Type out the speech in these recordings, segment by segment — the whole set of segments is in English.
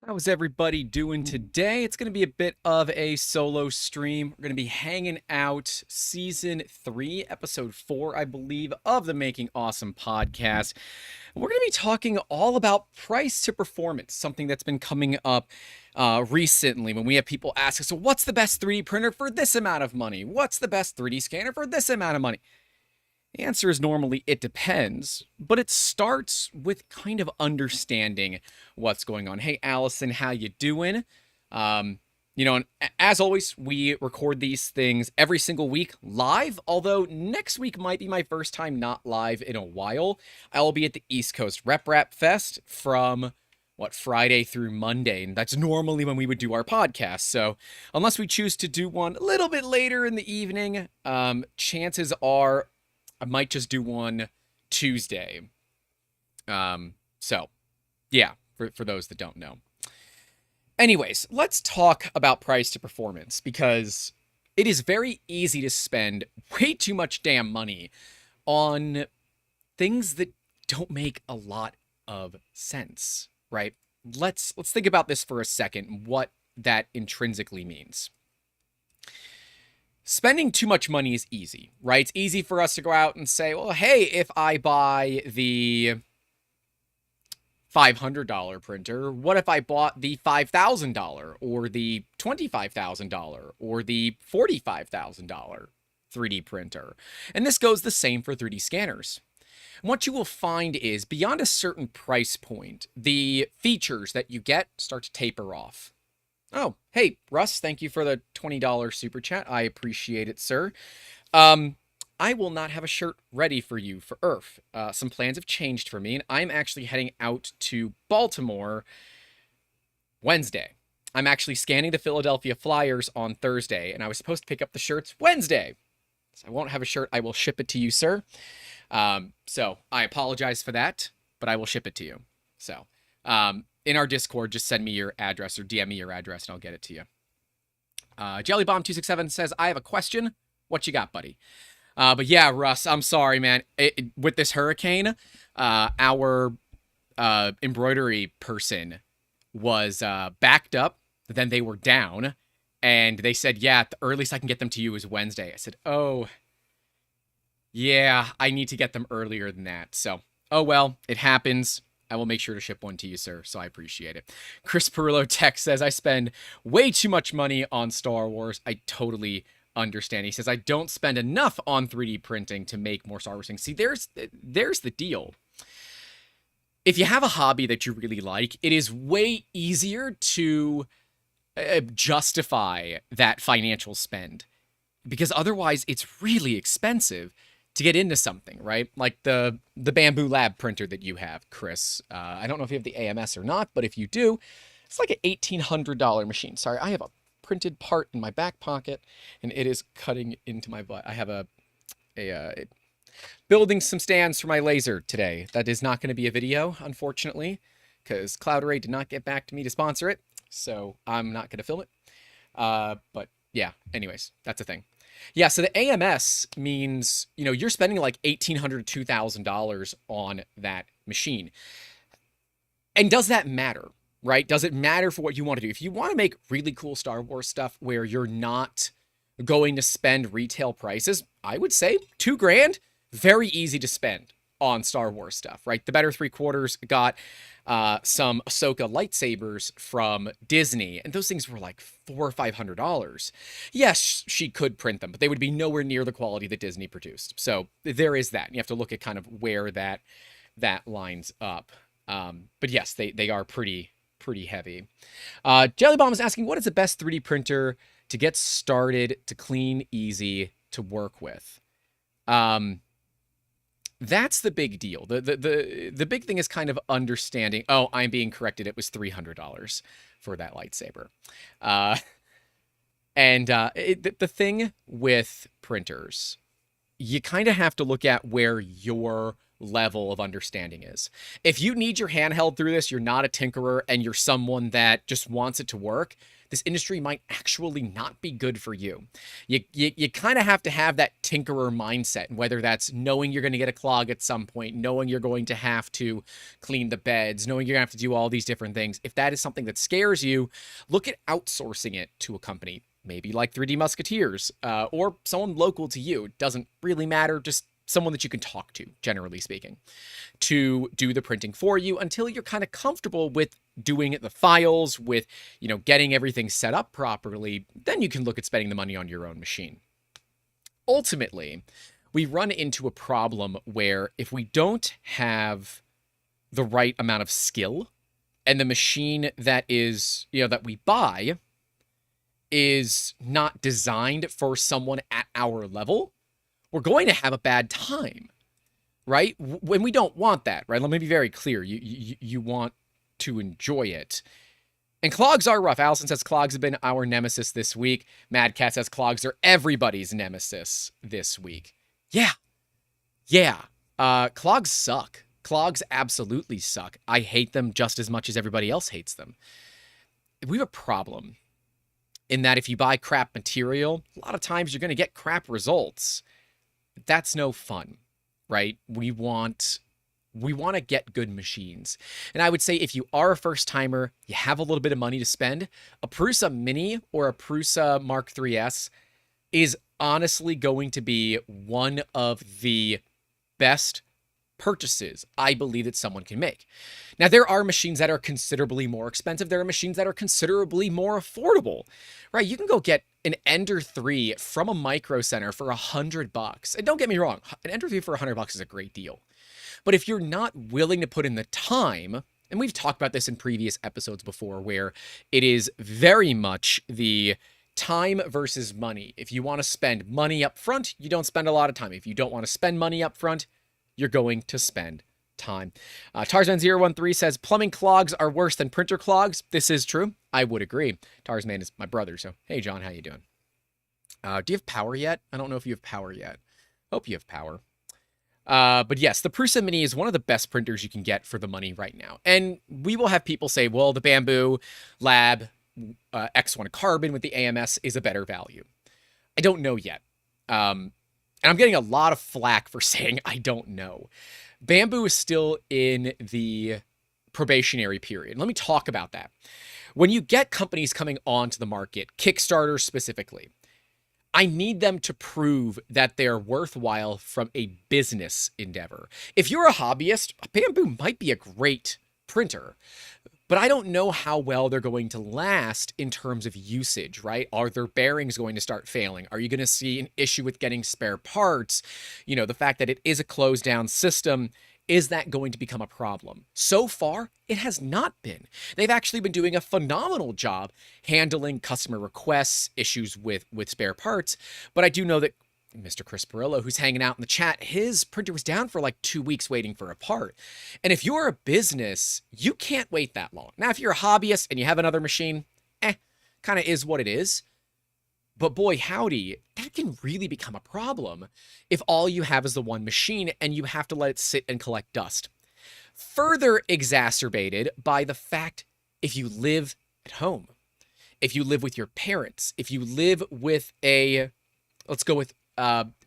How's everybody doing today? It's going to be a bit of a solo stream. We're going to be hanging out season 3, episode 4, I believe, of the Making Awesome podcast. We're going to be talking all about price to performance, something that's been coming up recently when we have people ask us, so what's the best 3D printer for this amount of money? What's the best 3D scanner for this amount of money? The answer is normally it depends, but it starts with kind of understanding what's going on. Hey, Allison, how you doing? And as always, we record these things every single week live, although next week might be my first time not live in a while. I'll be at the East Coast Rep Rap Fest from, Friday through Monday, and that's normally when we would do our podcast. So unless we choose to do one a little bit later in the evening, chances are I might just do one Tuesday. So, yeah, for those that don't know. Anyways, let's talk about price to performance, because it is very easy to spend way too much damn money on things that don't make a lot of sense, right? Let's think about this for a second, what that intrinsically means. Spending too much money is easy, right? It's easy for us to go out and say, well, hey, if I buy the $500 printer, what if I bought the $5,000 or the $25,000 or the $45,000 3D printer? And this goes the same for 3D scanners. And what you will find is beyond a certain price point, the features that you get start to taper off. Oh, hey, Russ, thank you for the $20 super chat. I appreciate it, sir. I will not have a shirt ready for you for Earth. Some plans have changed for me, and I'm actually heading out to Baltimore Wednesday. I'm actually scanning the Philadelphia Flyers on Thursday, and I was supposed to pick up the shirts Wednesday. So I won't have a shirt. I will ship it to you, sir. So I apologize for that, but I will ship it to you. So, in our Discord, just send me your address or DM me your address and I'll get it to you. Jellybomb267 says, I have a question. What you got, buddy? But yeah, Russ, I'm sorry, man. With this hurricane, our embroidery person was backed up. Then they were down. And they said, yeah, the earliest I can get them to you is Wednesday. I said, oh, yeah, I need to get them earlier than that. So, oh well, it happens. I will make sure to ship one to you, sir, so I appreciate it. Chris Perillo Tech says, I spend way too much money on Star Wars. I totally understand. He says, I don't spend enough on 3D printing to make more Star Wars things. See, there's the deal. If you have a hobby that you really like, it is way easier to justify that financial spend, because otherwise it's really expensive to get into something, right? Like the Bamboo Lab printer that you have, Chris. I don't know if you have the AMS or not, but if you do, it's like an $1,800 machine. Sorry, I have a printed part in my back pocket, and it is cutting into my butt. I have a building some stands for my laser today. That is not going to be a video, unfortunately, because Cloud Array did not get back to me to sponsor it, so I'm not going to film it. But yeah, anyways, that's a thing. Yeah, so the AMS means, you're spending like $1,800 to $2,000 on that machine. And does that matter, right? Does it matter for what you want to do? If you want to make really cool Star Wars stuff where you're not going to spend retail prices, I would say $2,000, very easy to spend on Star Wars stuff, right? The Better Three Quarters got some Ahsoka lightsabers from Disney, and those things were like $400 or $500. Yes, she could print them, but they would be nowhere near the quality that Disney produced. So there is that. You have to look at kind of where that lines up. But yes, they are pretty heavy. Jellybomb is asking, what is the best 3D printer to get started, to clean, easy to work with? That's the big deal. The big thing is kind of understanding. Oh, I'm being corrected. It was $300 for that lightsaber. The thing with printers, you kind of have to look at where your level of understanding is. If you need your handheld through this, you're not a tinkerer, and you're someone that just wants it to work, this industry might actually not be good for you. You kind of have to have that tinkerer mindset, whether that's knowing you're going to get a clog at some point, knowing you're going to have to clean the beds, knowing you're going to have to do all these different things. If that is something that scares you, look at outsourcing it to a company, maybe like 3D Musketeers, or someone local to you. It doesn't really matter, just someone that you can talk to, generally speaking, to do the printing for you until you're kind of comfortable with doing the files, with, getting everything set up properly. Then you can look at spending the money on your own machine. Ultimately, we run into a problem where if we don't have the right amount of skill, and the machine that is, that we buy is not designed for someone at our level, we're going to have a bad time, right? When we don't want that, right? Let me be very clear. You want to enjoy it. And clogs are rough. Allison says clogs have been our nemesis this week. Mad Cat says clogs are everybody's nemesis this week. Yeah. Clogs suck. Clogs absolutely suck. I hate them just as much as everybody else hates them. We have a problem in that if you buy crap material, a lot of times you're going to get crap results. That's no fun, right? We want to get good machines. And I would say if you are a first timer, you have a little bit of money to spend, a Prusa Mini or a Prusa Mark 3S is honestly going to be one of the best purchases I believe that someone can make. Now, there are machines that are considerably more expensive. There are machines that are considerably more affordable, right? You can go get an Ender 3 from a Micro Center for $100. And don't get me wrong, an Ender 3 for $100 is a great deal. But if you're not willing to put in the time, and we've talked about this in previous episodes before, where it is very much the time versus money. If you want to spend money up front, you don't spend a lot of time. If you don't want to spend money up front, you're going to spend time. Tarzan013 says, plumbing clogs are worse than printer clogs. This is true. I would agree. Tarzan is my brother, so hey, John, how you doing? Do you have power yet? I don't know if you have power yet. Hope you have power. But yes, the Prusa Mini is one of the best printers you can get for the money right now. And we will have people say, well, the Bamboo Lab X1 Carbon with the AMS is a better value. I don't know yet. And I'm getting a lot of flack for saying I don't know. Bamboo is still in the probationary period. Let me talk about that. When you get companies coming onto the market, Kickstarter specifically, I need them to prove that they're worthwhile from a business endeavor. If you're a hobbyist, Bamboo might be a great printer, but I don't know how well they're going to last in terms of usage, right? Are their bearings going to start failing? Are you going to see an issue with getting spare parts? The fact that it is a closed down system, is that going to become a problem? So far, it has not been. They've actually been doing a phenomenal job handling customer requests, issues with spare parts. But I do know that Mr. Chris Perillo, who's hanging out in the chat, his printer was down for like 2 weeks waiting for a part. And if you're a business, you can't wait that long. Now, if you're a hobbyist and you have another machine, kind of is what it is. But boy, howdy, that can really become a problem if all you have is the one machine and you have to let it sit and collect dust. Further exacerbated by the fact if you live at home, if you live with your parents, if you live with let's go with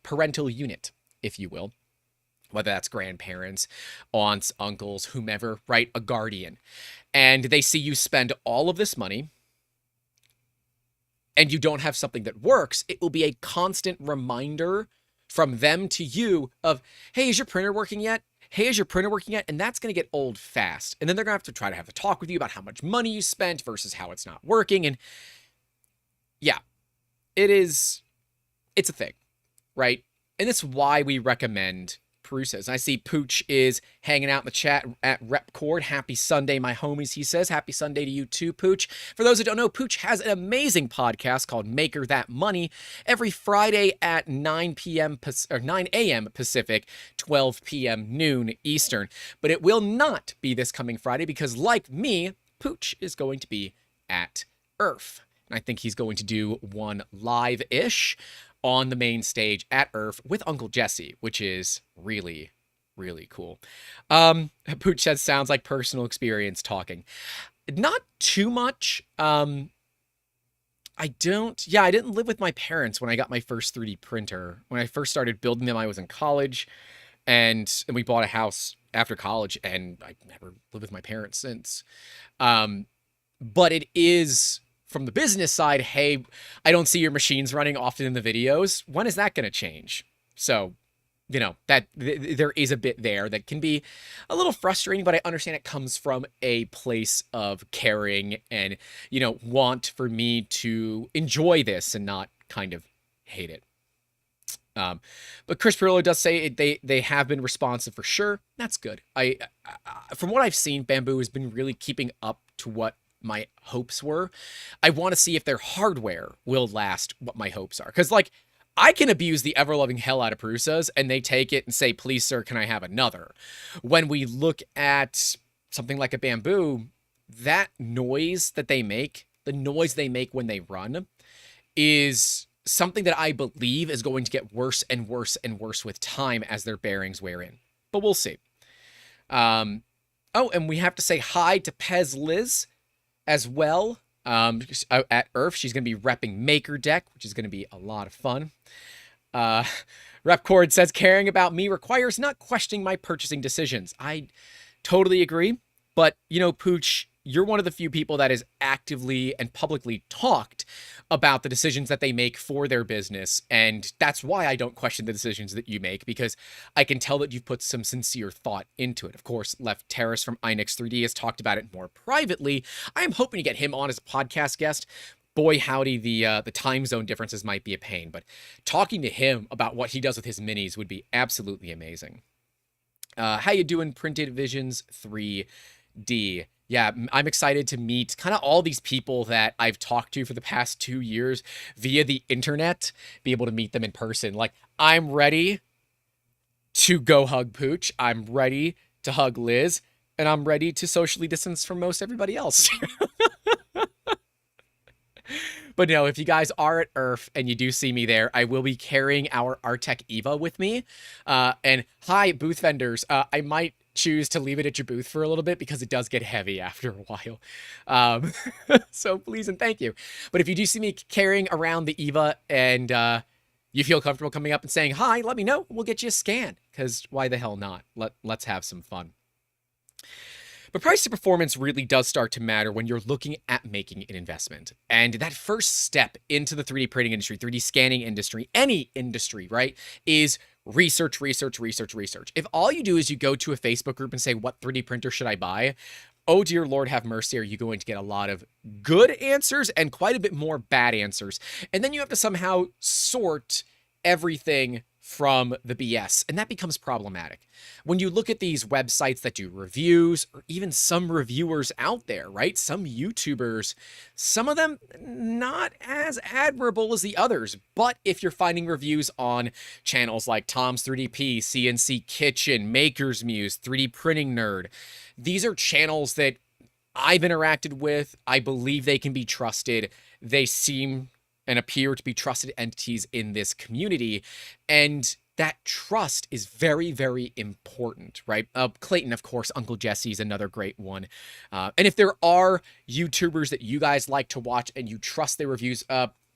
parental unit, if you will, whether that's grandparents, aunts, uncles, whomever, right? A guardian. And they see you spend all of this money and you don't have something that works, it will be a constant reminder from them to you of, hey, is your printer working yet? Hey, is your printer working yet? And that's going to get old fast. And then they're going to have to talk with you about how much money you spent versus how it's not working. And yeah, it's a thing, right? And that's why we recommend Prusas. I see Pooch is hanging out in the chat at Repcord. Happy Sunday, my homies, he says. Happy Sunday to you too, Pooch. For those who don't know, Pooch has an amazing podcast called Maker That Money every Friday at 9 a.m. Pacific, 12 p.m. noon Eastern. But it will not be this coming Friday because, like me, Pooch is going to be at IRF. And I think he's going to do one live-ish on the main stage at IRF with Uncle Jesse, which is really, really cool. Pooch says, sounds like personal experience talking. Not too much. I don't, yeah, I didn't live with my parents when I got my first 3D printer. When I first started building them, I was in college, and we bought a house after college, and I never lived with my parents since. Um, but it is from the business side, hey, I don't see your machines running often in the videos. When is that going to change? So, that there is a bit there that can be a little frustrating, but I understand it comes from a place of caring and, want for me to enjoy this and not kind of hate it. But Chris Perillo does say they have been responsive for sure. That's good. From what I've seen, Bamboo has been really keeping up to what my hopes were. I want to see if their hardware will last what my hopes are. Because, like, I can abuse the ever-loving hell out of Prusas, and they take it and say, please, sir, can I have another? When we look at something like a Bamboo, that noise that they make, the noise they make when they run, is something that I believe is going to get worse and worse and worse with time as their bearings wear in. But we'll see. Oh, and we have to say hi to Pez Liz as well. At Earth, she's going to be repping Maker Deck, which is going to be a lot of fun. Repcord says, caring about me requires not questioning my purchasing decisions. I totally agree. But, Pooch, you're one of the few people that has actively and publicly talked about the decisions that they make for their business. And that's why I don't question the decisions that you make, because I can tell that you've put some sincere thought into it. Of course, Left Terrace from Inex 3D has talked about it more privately. I am hoping to get him on as a podcast guest. Boy, howdy, the time zone differences might be a pain, but talking to him about what he does with his minis would be absolutely amazing. How you doing, Printed Visions 3D? Yeah, I'm excited to meet kind of all these people that I've talked to for the past 2 years via the internet, be able to meet them in person. Like, I'm ready to go hug Pooch. I'm ready to hug Liz, and I'm ready to socially distance from most everybody else. But no, if you guys are at Earth and you do see me there, I will be carrying our Artec Eva with me. And hi, booth vendors. I might choose to leave it at your booth for a little bit because it does get heavy after a while. So please and thank you. But if you do see me carrying around the Eva and you feel comfortable coming up and saying hi, let me know. We'll get you a scan, because why the hell not? Let's have some fun. But price to performance really does start to matter when you're looking at making an investment. And that first step into the 3D printing industry, 3D scanning industry, any industry, right, is research. If all you do is you go to a Facebook group and say, what 3D printer should I buy? Oh, dear Lord, have mercy. Are you going to get a lot of good answers and quite a bit more bad answers? And then you have to somehow sort everything from the BS, and that becomes problematic. When you look at these websites that do reviews, or even some reviewers out there, right? Some YouTubers, some of them not as admirable as the others, but if you're finding reviews on channels like Tom's 3DP, CNC Kitchen, Maker's Muse, 3D Printing Nerd, these are channels that I've interacted with. I believe they can be trusted. They seem and appear to be trusted entities in this community. And that trust is very, very important, right? Clayton, of course, Uncle Jesse's another great one. And if there are YouTubers that you guys like to watch and you trust their reviews,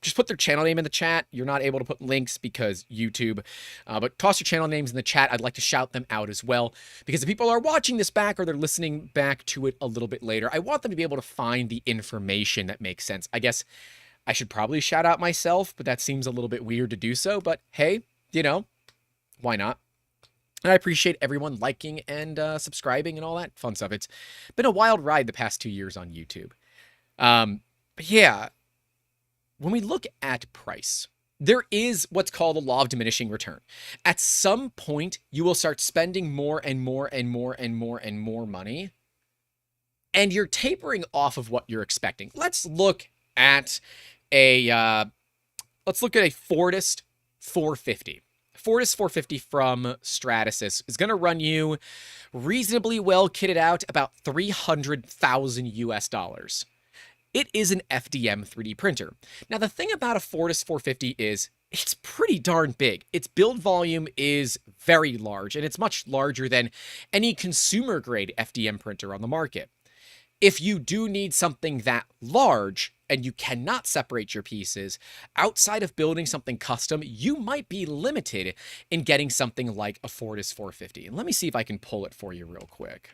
just put their channel name in the chat. You're not able to put links because YouTube, but toss your channel names in the chat. I'd like to shout them out as well, because if people are watching this back or they're listening back to it a little bit later, I want them to be able to find the information that makes sense. I guess I should probably shout out myself, but that seems a little bit weird to do so. But hey, why not? And I appreciate everyone liking and subscribing and all that fun stuff. It's been a wild ride the past 2 years on YouTube. But yeah, when we look at price, there is what's called the law of diminishing return. At some point, you will start spending more and more and more and more and more money, and you're tapering off of what you're expecting. Let's look at a Fortis 450. Fortis 450 from Stratasys is going to run you reasonably well kitted out about $300,000 US. It is an FDM 3D printer. Now, the thing about a Fortis 450 is it's pretty darn big. Its build volume is very large, and it's much larger than any consumer grade FDM printer on the market. If you do need something that large and you cannot separate your pieces, outside of building something custom, you might be limited in getting something like a Fortis 450. And let me see if I can pull it for you real quick.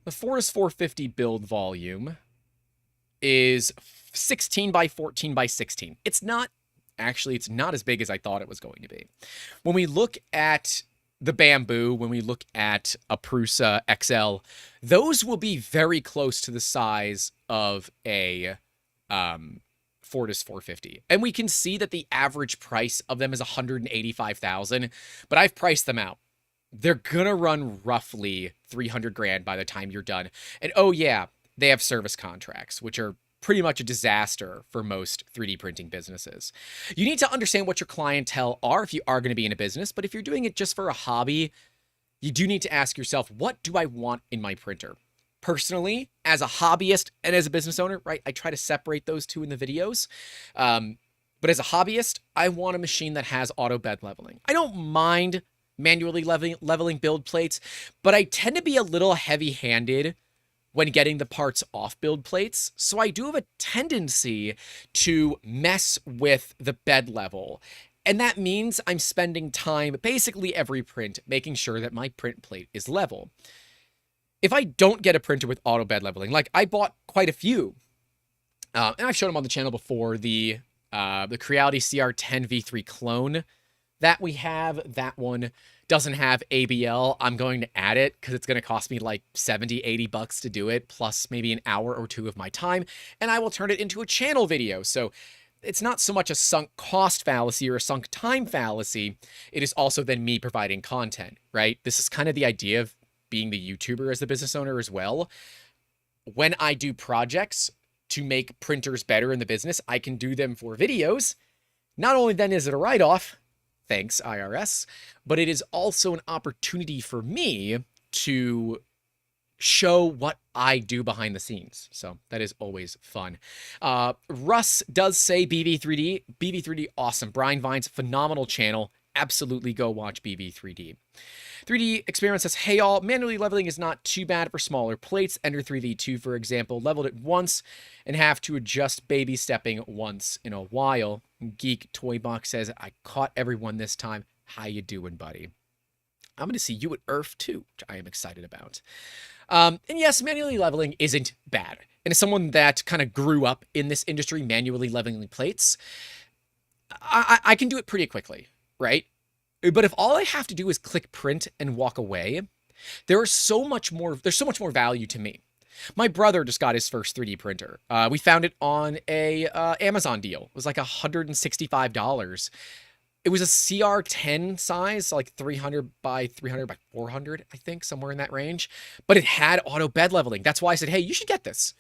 The Fortis 450 build volume is 16 by 14 by 16. It's not as big as I thought it was going to be. When we look at the Bamboo, when we look at a Prusa XL, those will be very close to the size of a Fortis 450. And we can see that the average price of them is $185,000, but I've priced them out. They're gonna run roughly 300 grand by the time you're done. And oh yeah, they have service contracts, which are pretty much a disaster for most 3D printing businesses. You need to understand what your clientele are if you are going to be in a business, but if you're doing it just for a hobby, you do need to ask yourself, what do I want in my printer? Personally, as a hobbyist and as a business owner, right, I try to separate those two in the videos. But as a hobbyist, I want a machine that has auto bed leveling. I don't mind manually leveling build plates, but I tend to be a little heavy-handed when getting the parts off build plates. So I do have a tendency to mess with the bed level. And that means I'm spending time basically every print making sure that my print plate is level. If I don't get a printer with auto bed leveling, like I bought quite a few, and I've shown them on the channel before, the Creality CR10 V3 clone that we have, that one doesn't have ABL. I'm going to add it because it's going to cost me like 70, 80 bucks to do it, plus maybe an hour or two of my time, and I will turn it into a channel video. So it's not so much a sunk cost fallacy or a sunk time fallacy. It is also then me providing content, right? This is kind of the idea of being the YouTuber as the business owner as well. When I do projects to make printers better in the business, I can do them for videos. Not only then is it a write-off, thanks IRS, but it is also an opportunity for me to show what I do behind the scenes. So that is always fun. Russ does say BV3D, awesome. Brian Vines, phenomenal channel. Absolutely go watch BV3D. 3D Experiment says, hey all, manually leveling is not too bad for smaller plates. Ender 3v2, for example, leveled it once and have to adjust baby stepping once in a while. Geek Toy Box says, I caught everyone this time. How you doing, buddy? I'm going to see you at ERF too, which I am excited about. And yes, manually leveling isn't bad. And as someone that kind of grew up in this industry, manually leveling plates, I can do it pretty quickly, right? But if all I have to do is click print and walk away, there's so much more value to me. My brother just got his first 3D printer. We found it on a Amazon deal. It was like $165. It was a CR10 size, like 300 by 300 by 400, I think, somewhere in that range. But it had auto bed leveling. That's why I said, hey, you should get this.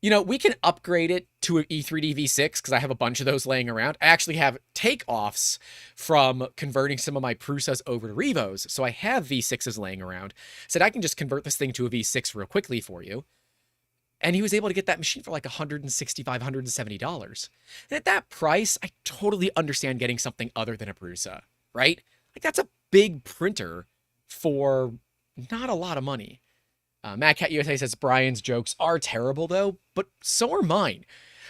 You know, we can upgrade it to an E3D V6 because I have a bunch of those laying around. I actually have takeoffs from converting some of my Prusas over to Revos. So I have V6s laying around. Said I can just convert this thing to a V6 real quickly for you. And he was able to get that machine for like $165, $170. And at that price, I totally understand getting something other than a Prusa, right? Like that's a big printer for not a lot of money. Mad Cat USA says Brian's jokes are terrible though, but so are mine.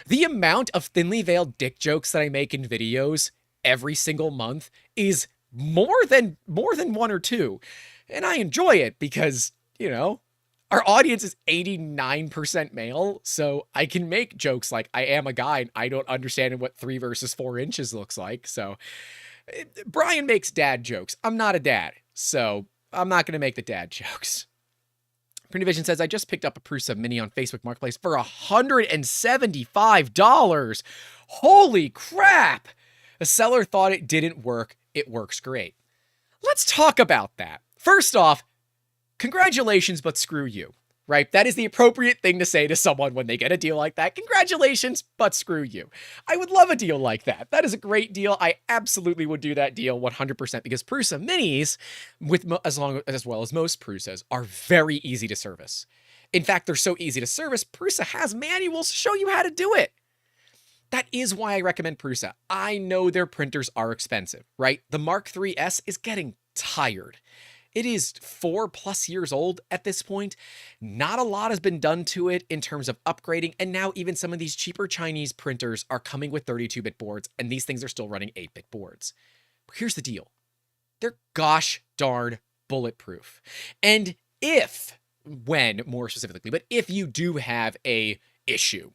The amount of thinly veiled dick jokes that I make in videos every single month is more than one or two. And I enjoy it because, you know, our audience is 89% male, so I can make jokes like I am a guy and I don't understand what 3 versus 4 inches looks like. So Brian makes dad jokes. I'm not a dad, so I'm not going to make the dad jokes. Printivision says, I just picked up a Prusa Mini on Facebook Marketplace for $175. Holy crap! The seller thought it didn't work. It works great. Let's talk about that. First off, congratulations, but screw you, right? That is the appropriate thing to say to someone when they get a deal like that. Congratulations, but screw you. I would love a deal like that. That is a great deal. I absolutely would do that deal 100% because Prusa Minis, as well as most Prusas, are very easy to service. In fact, they're so easy to service, Prusa has manuals to show you how to do it. That is why I recommend Prusa. I know their printers are expensive, right? The Mark III's is getting tired. It is 4+ years old at this point. Not a lot has been done to it in terms of upgrading, and now even some of these cheaper Chinese printers are coming with 32-bit boards, and these things are still running 8-bit boards. But here's the deal. They're gosh darn bulletproof. And more specifically, but if you do have a issue,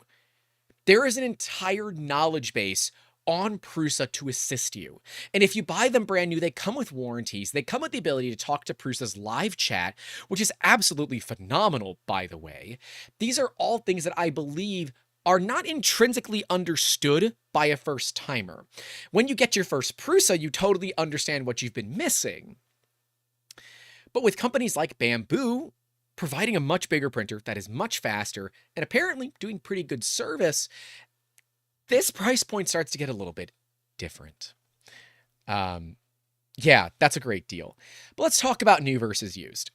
there is an entire knowledge base on Prusa to assist you. And if you buy them brand new, they come with warranties. They come with the ability to talk to Prusa's live chat, which is absolutely phenomenal, by the way. These are all things that I believe are not intrinsically understood by a first timer. When you get your first Prusa, you totally understand what you've been missing. But with companies like Bamboo providing a much bigger printer that is much faster and apparently doing pretty good service, this price point starts to get a little bit different. Yeah, that's a great deal. But let's talk about new versus used.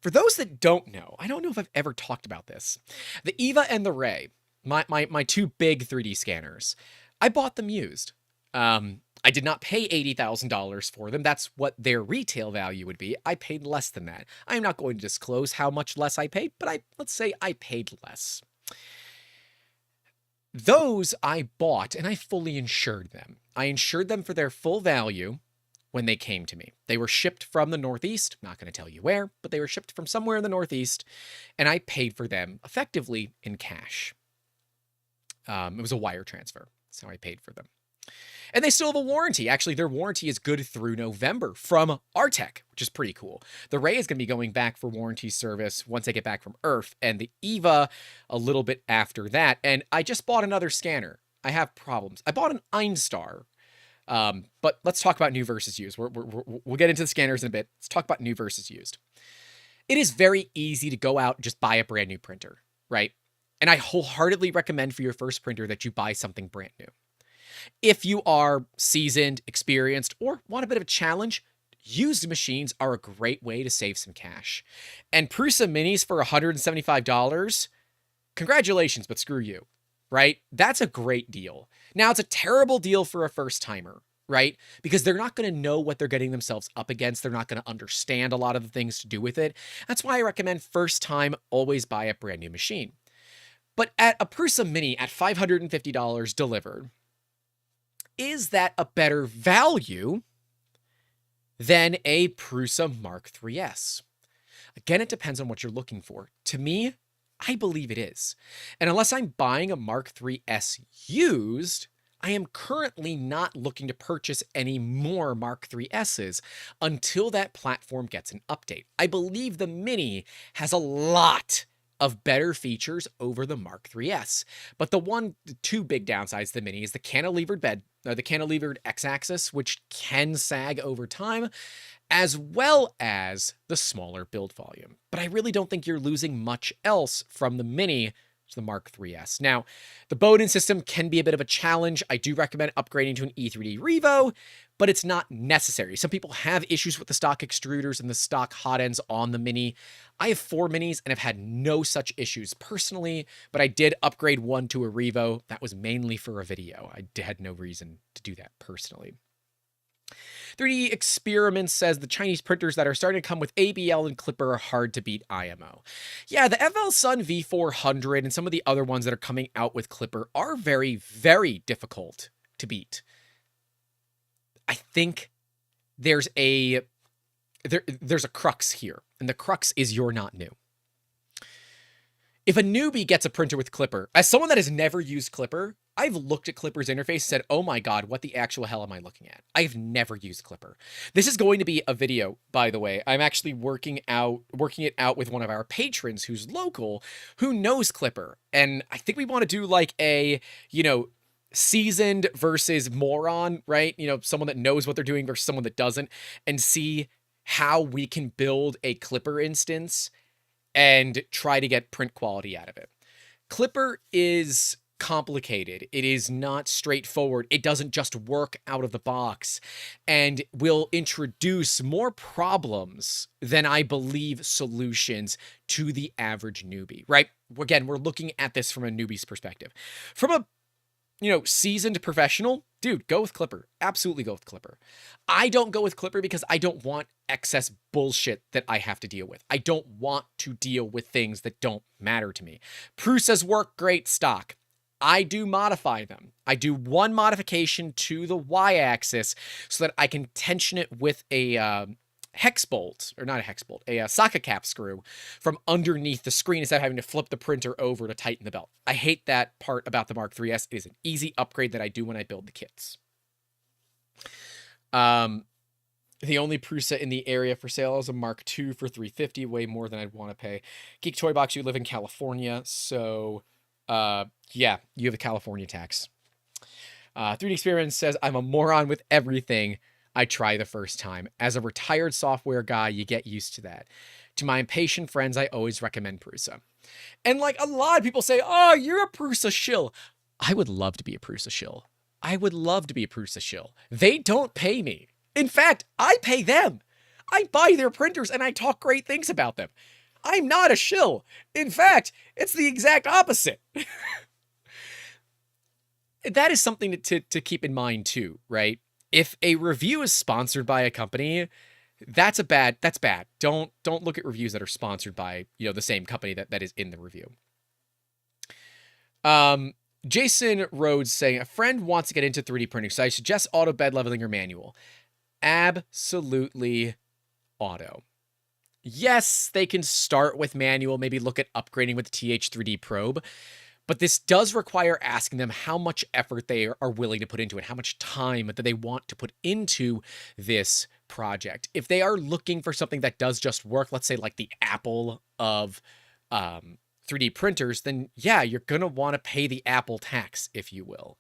For those that don't know, I don't know if I've ever talked about this. The Eva and the Ray, my two big 3D scanners, I bought them used. I did not pay $80,000 for them. That's what their retail value would be. I paid less than that. I'm not going to disclose how much less I paid, but let's say I paid less. Those I bought, and I fully insured them. I insured them for their full value when they came to me. They were shipped from the Northeast. I'm not going to tell you where, but they were shipped from somewhere in the Northeast, and I paid for them effectively in cash. It was a wire transfer. That's how I paid for them. And they still have a warranty. Actually, their warranty is good through November from Artec, which is pretty cool. The Ray is going to be going back for warranty service once I get back from Earth, and the Eva a little bit after that. And I just bought another scanner. I have problems. I bought an Einstar. But let's talk about new versus used. We'll get into the scanners in a bit. Let's talk about new versus used. It is very easy to go out and just buy a brand new printer, right? And I wholeheartedly recommend for your first printer that you buy something brand new. If you are seasoned, experienced, or want a bit of a challenge, used machines are a great way to save some cash. And Prusa Minis for $175, congratulations, but screw you, right? That's a great deal. Now, it's a terrible deal for a first timer, right? Because they're not going to know what they're getting themselves up against. They're not going to understand a lot of the things to do with it. That's why I recommend first time, always buy a brand new machine. But at a Prusa Mini at $550 delivered, is that a better value than a Prusa Mark IIIs? Again, it depends on what you're looking for. To me, I believe it is. And unless I'm buying a Mark IIIs used, I am currently not looking to purchase any more Mark IIIs until that platform gets an update. I believe the Mini has a lot of better features over the Mark IIIs. But the two big downsides to the Mini is the cantilevered bed, the cantilevered X-axis, which can sag over time, as well as the smaller build volume. But I really don't think you're losing much else from the Mini to the Mark IIIs. Now, the Bowden system can be a bit of a challenge. I do recommend upgrading to an E3D Revo, but it's not necessary. Some people have issues with the stock extruders and the stock Hotends on the Mini. I have 4 Minis and have had no such issues personally, but I did upgrade one to a Revo. That was mainly for a video. I had no reason to do that personally. 3D Experiment says the Chinese printers that are starting to come with ABL and Clipper are hard to beat IMO. Yeah, the FL Sun V400 and some of the other ones that are coming out with Clipper are very, very difficult to beat. I think there's a crux here, and the crux is you're not new. If a newbie gets a printer with Clipper, as someone that has never used Clipper, I've looked at Clipper's interface and said, oh my God, what the actual hell am I looking at? I've never used Clipper. This is going to be a video, by the way. I'm actually working it out with one of our patrons who's local, who knows Clipper. And I think we want to do like a, seasoned versus moron, right? Someone that knows what they're doing versus someone that doesn't, and see how we can build a Clipper instance and try to get print quality out of it. Clipper is complicated. It is not straightforward. It doesn't just work out of the box and will introduce more problems than I believe solutions to the average newbie, right? Again, we're looking at this from a newbie's perspective. From a seasoned professional, dude, go with Clipper. Absolutely go with Clipper. I don't go with Clipper because I don't want excess bullshit that I have to deal with. I don't want to deal with things that don't matter to me. Prusa's work great stock. I do modify them. I do one modification to the y-axis so that I can tension it with a hex bolt, or not a hex bolt, a socket cap screw from underneath the screen instead of having to flip the printer over to tighten the belt. I hate that part about the Mark 3S. It is an easy upgrade that I do when I build the kits. The only Prusa in the area for sale is a Mark II for $350, way more than I'd want to pay. Geek Toy Box, you live in California, so yeah, you have a California tax. 3D Experiment says, I'm a moron with everything I try the first time. As a retired software guy, you get used to that. To my impatient friends, I always recommend Prusa. And like a lot of people say, oh, you're a Prusa shill. I would love to be a Prusa shill. I would love to be a Prusa shill. They don't pay me. In fact, I pay them. I buy their printers and I talk great things about them. I'm not a shill. In fact, it's the exact opposite. That is something to keep in mind too, right? If a review is sponsored by a company, that's bad. Don't look at reviews that are sponsored by, the same company that is in the review. Jason Rhodes saying, a friend wants to get into 3D printing, so I suggest auto bed leveling or manual. Absolutely auto. Yes, they can start with manual, maybe look at upgrading with the TH3D probe, but this does require asking them how much effort they are willing to put into it, how much time that they want to put into this project. If they are looking for something that does just work, let's say like the Apple of 3D printers, then yeah, you're going to want to pay the Apple tax, if you will.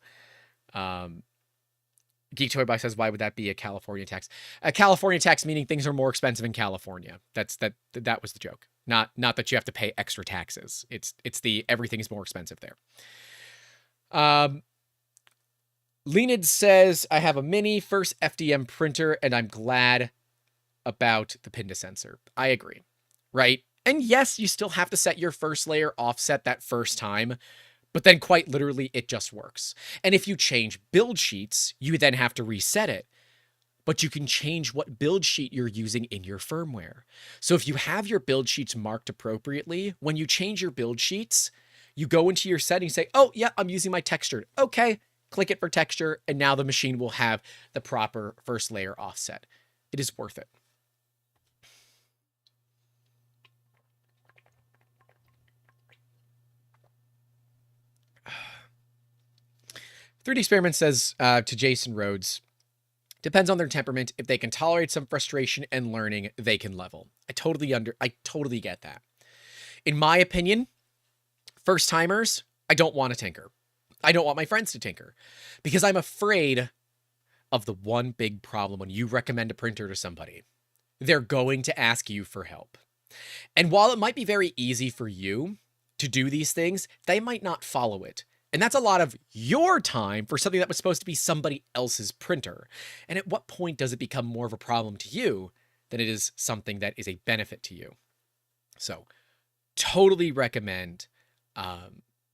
Geek Toy Boy says, why would that be a California tax? A California tax meaning things are more expensive in California. That was the joke. Not that you have to pay extra taxes. It's the everything is more expensive there. Leonid says, I have a mini first FDM printer and I'm glad about the Pinda sensor. I agree. Right? And yes, you still have to set your first layer offset that first time, but then quite literally it just works. And if you change build sheets, you then have to reset it. But you can change what build sheet you're using in your firmware. So if you have your build sheets marked appropriately, when you change your build sheets, you go into your settings, say, oh yeah, I'm using my textured. Okay, click it for texture, and now the machine will have the proper first layer offset. It is worth it. "3D Experiment says to Jason Rhodes, depends on their temperament. If they can tolerate some frustration and learning, they can level. I totally get that. In my opinion, first timers, I don't want to tinker. I don't want my friends to tinker because I'm afraid of the one big problem when you recommend a printer to somebody. They're going to ask you for help. And while it might be very easy for you to do these things, they might not follow it. And that's a lot of your time for something that was supposed to be somebody else's printer. And at what point does it become more of a problem to you than it is something that is a benefit to you? So totally recommend,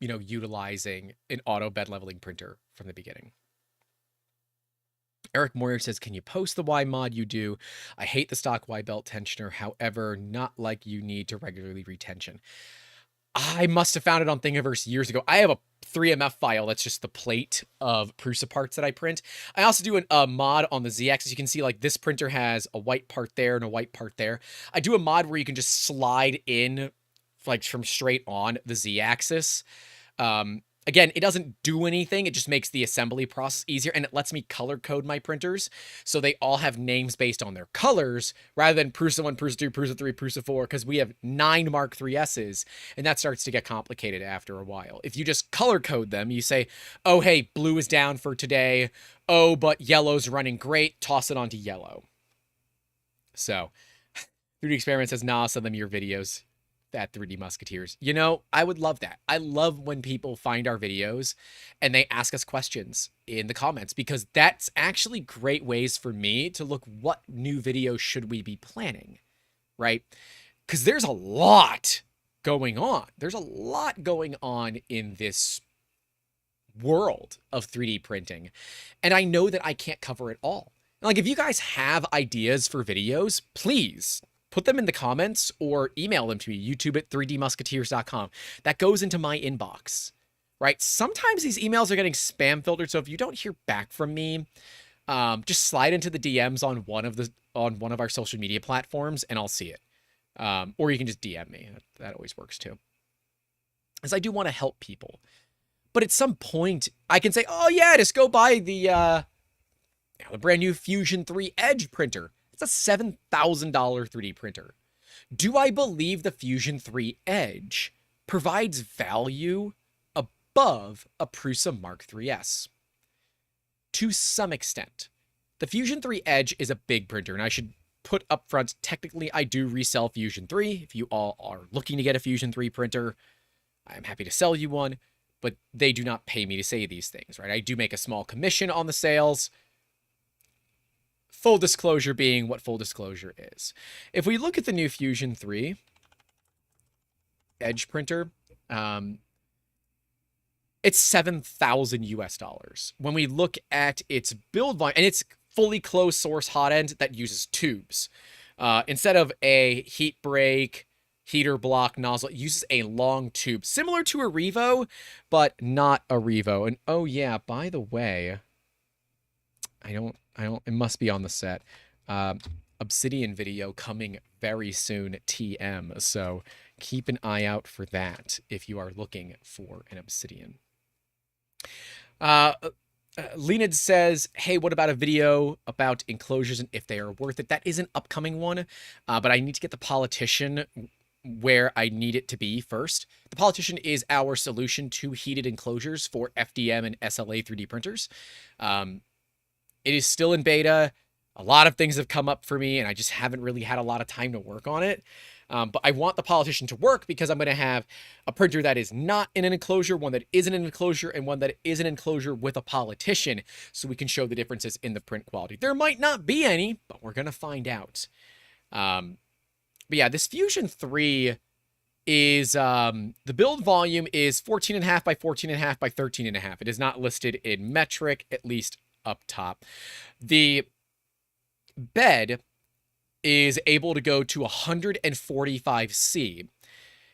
utilizing an auto bed leveling printer from the beginning. Eric Moyer says, can you post the Y mod you do? I hate the stock Y belt tensioner. However, not like you need to regularly retension. I must have found it on Thingiverse years ago. I have a 3MF file that's just the plate of Prusa parts that I print. I also do a mod on the Z-axis. You can see like this printer has a white part there and a white part there. I do a mod where you can just slide in like from straight on the Z-axis. Again, it doesn't do anything. It just makes the assembly process easier, and it lets me color code my printers so they all have names based on their colors rather than Prusa 1, Prusa 2, Prusa 3, Prusa 4, because we have 9 Mark 3Ss, and that starts to get complicated after a while. If you just color code them, you say, oh, hey, blue is down for today. Oh, but yellow's running great. Toss it onto yellow. So, 3D Experiment says, nah, send them your videos. At 3D Musketeers. I would love that. I love when people find our videos and they ask us questions in the comments, because that's actually great ways for me to look what new videos should we be planning, right? Because there's a lot going on. There's a lot going on in this world of 3D printing, and I know that I can't cover it all. Like, if you guys have ideas for videos, please put them in the comments or email them to me, youtube@3dmusketeers.com. That goes into my inbox, right? Sometimes these emails are getting spam filtered, so if you don't hear back from me, just slide into the DMs on one of our social media platforms, and I'll see it. Or you can just DM me. That always works too. As I do want to help people. But at some point, I can say, oh yeah, just go buy the brand new Fusion 3 Edge printer. It's a $7,000 3D printer. Do I believe the Fusion 3 Edge provides value above a Prusa Mark III's? To some extent. The Fusion 3 Edge is a big printer, and I should put up front, technically I do resell Fusion 3. If you all are looking to get a Fusion 3 printer, I'm happy to sell you one, but they do not pay me to say these things, right? I do make a small commission on the sales. Full disclosure being what full disclosure is. If we look at the new Fusion 3 Edge printer, it's $7,000 When we look at its build volume, and it's fully closed source Hotend that uses tubes. Instead of a heat break, heater block nozzle, it uses a long tube, similar to a Revo, but not a Revo. And oh yeah, by the way, it must be on the set. Obsidian video coming very soon, TM. So keep an eye out for that if you are looking for an Obsidian. Leonid says, hey, what about a video about enclosures and if they are worth it? That is an upcoming one, but I need to get the Politician where I need it to be first. The Politician is our solution to heated enclosures for FDM and SLA 3D printers. It is still in beta. A lot of things have come up for me, and I just haven't really had a lot of time to work on it. But I want the Politician to work because I'm going to have a printer that is not in an enclosure, one that is in an enclosure, and one that is an enclosure with a Politician, so we can show the differences in the print quality. There might not be any, but we're going to find out. But yeah, this Fusion 3 is, the build volume is 14.5 by 14.5 by 13.5. It is not listed in metric, at least up top. The bed is able to go to 145C.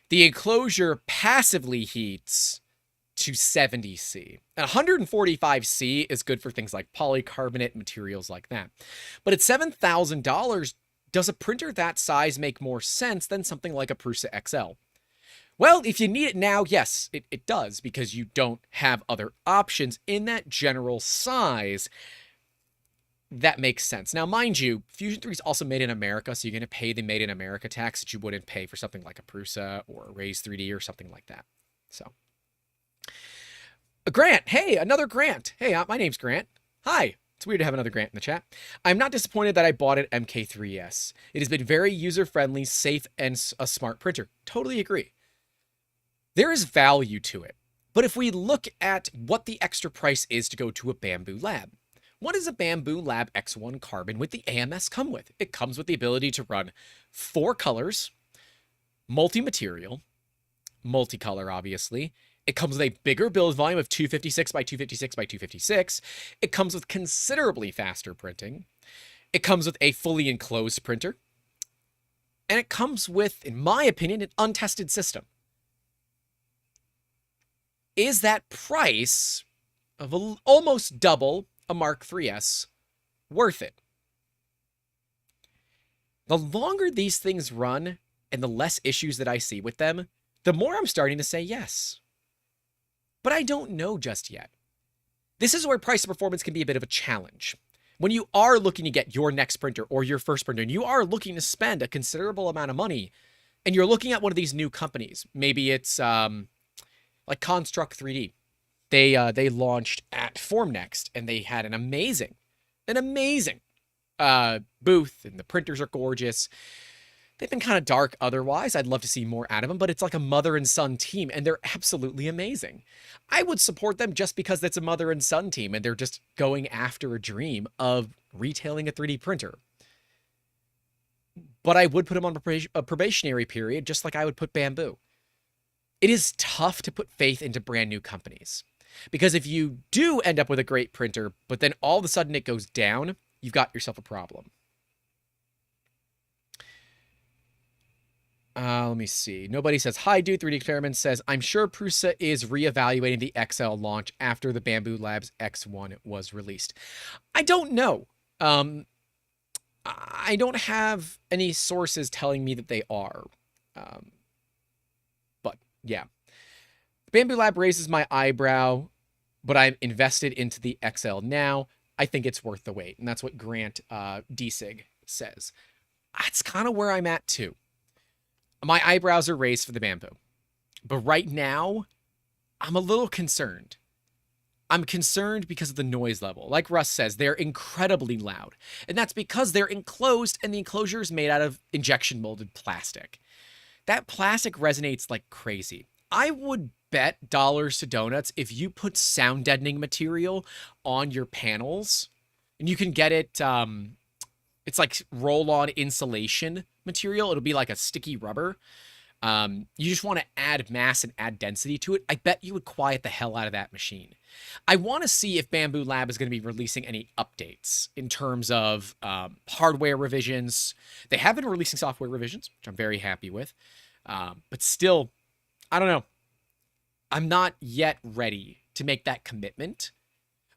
The enclosure passively heats to 70C. 145C is good for things like polycarbonate, materials like that. But at $7,000, does a printer that size make more sense than something like a Prusa XL? Well, if you need it now, yes, it does, because you don't have other options in that general size. That makes sense. Now, mind you, Fusion 3 is also made in America, so you're going to pay the Made in America tax that you wouldn't pay for something like a Prusa or a Raise 3D or something like that. So, Grant. Hey, another Grant. Hey, my name's Grant. Hi. It's weird to have another Grant in the chat. I'm not disappointed that I bought an MK3S. It has been very user-friendly, safe, and a smart printer. Totally agree. There is value to it. But if we look at what the extra price is to go to a Bamboo Lab, what does a Bamboo Lab X1 Carbon with the AMS come with? It comes with the ability to run 4 colors, multi-material, multicolor, obviously. It comes with a bigger build volume of 256 by 256 by 256. It comes with considerably faster printing. It comes with a fully enclosed printer. And it comes with, in my opinion, an untested system. Is that price of almost double a Mark III's worth it? The longer these things run and the less issues that I see with them, the more I'm starting to say yes. But I don't know just yet. This is where price and performance can be a bit of a challenge. When you are looking to get your next printer or your first printer, and you are looking to spend a considerable amount of money, and you're looking at one of these new companies, maybe it's like Construct 3D. They launched at Formnext, and they had an amazing booth, and the printers are gorgeous. They've been kind of dark otherwise. I'd love to see more out of them, but it's like a mother and son team, and they're absolutely amazing. I would support them just because it's a mother and son team, and they're just going after a dream of retailing a 3D printer. But I would put them on a probationary period, just like I would put Bamboo. It is tough to put faith into brand new companies. Because if you do end up with a great printer, but then all of a sudden it goes down, you've got yourself a problem. Let me see. Nobody says, hi, dude. 3D Experiment says, I'm sure Prusa is reevaluating the XL launch after the Bamboo Labs X1 was released. I don't know. I don't have any sources telling me that they are. But yeah. Bamboo Lab raises my eyebrow, but I'm invested into the XL now. I think it's worth the wait. And that's what Grant DSig says. That's kind of where I'm at too. My eyebrows are raised for the Bamboo. But right now, I'm a little concerned. I'm concerned because of the noise level. Like Russ says, they're incredibly loud. And that's because they're enclosed and the enclosure is made out of injection molded plastic. That plastic resonates like crazy. I would bet dollars to donuts if you put sound deadening material on your panels, and you can get it, it's like roll-on insulation material. It'll be like a sticky rubber. You just want to add mass and add density to it. I bet you would quiet the hell out of that machine. I want to see if Bamboo Lab is going to be releasing any updates in terms of hardware revisions. They have been releasing software revisions, which I'm very happy with. But still, I don't know. I'm not yet ready to make that commitment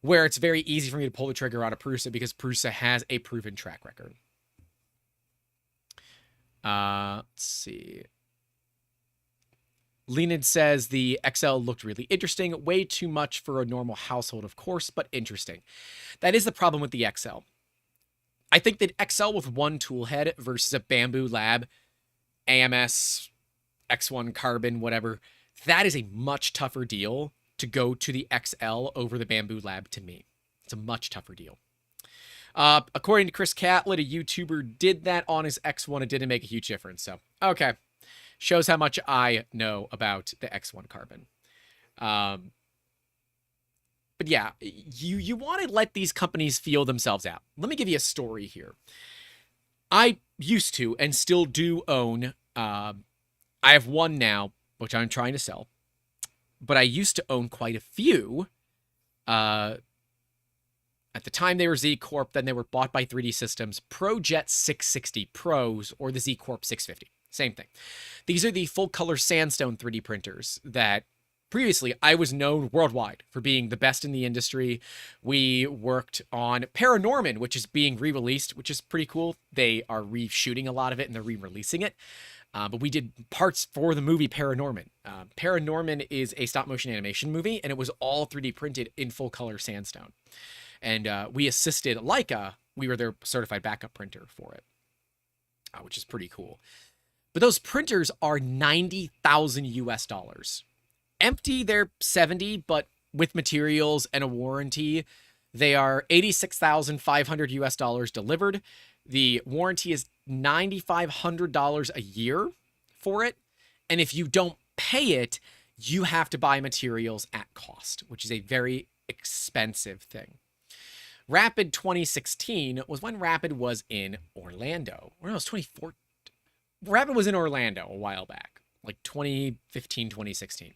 where it's very easy for me to pull the trigger on a Prusa because Prusa has a proven track record. Let's see. Leonid says the XL looked really interesting. Way too much for a normal household, of course, but interesting. That is the problem with the XL. I think that XL with one tool head versus a Bamboo Lab, AMS, X1 Carbon, whatever, that is a much tougher deal to go to the XL over the Bamboo Lab to me. It's a much tougher deal. According to Chris Catlett, a YouTuber did that on his X1. It didn't make a huge difference. So, okay. Shows how much I know about the X1 Carbon. But yeah, you want to let these companies feel themselves out. Let me give you a story here. I used to and still do own, I have one now, which I'm trying to sell. But I used to own quite a few. At the time they were Z Corp, then they were bought by 3D Systems, ProJet 660 Pros, or the Z Corp 650. Same thing. These are the full color sandstone 3D printers that previously I was known worldwide for being the best in the industry. We worked on Paranorman, which is being re-released, which is pretty cool. They are reshooting a lot of it and they're re-releasing it. But we did parts for the movie Paranorman. Paranorman is a stop motion animation movie, and it was all 3D printed in full color sandstone. And we assisted Leica. We were their certified backup printer for it, which is pretty cool. But those printers are $90,000 US. Empty, they're 70, but with materials and a warranty, they are $86,500 US delivered. The warranty is $9,500 a year for it. And if you don't pay it, you have to buy materials at cost, which is a very expensive thing. Rapid 2016 was when Rapid was in Orlando. Or no, it was 2014. Rapid was in Orlando a while back, like 2015, 2016.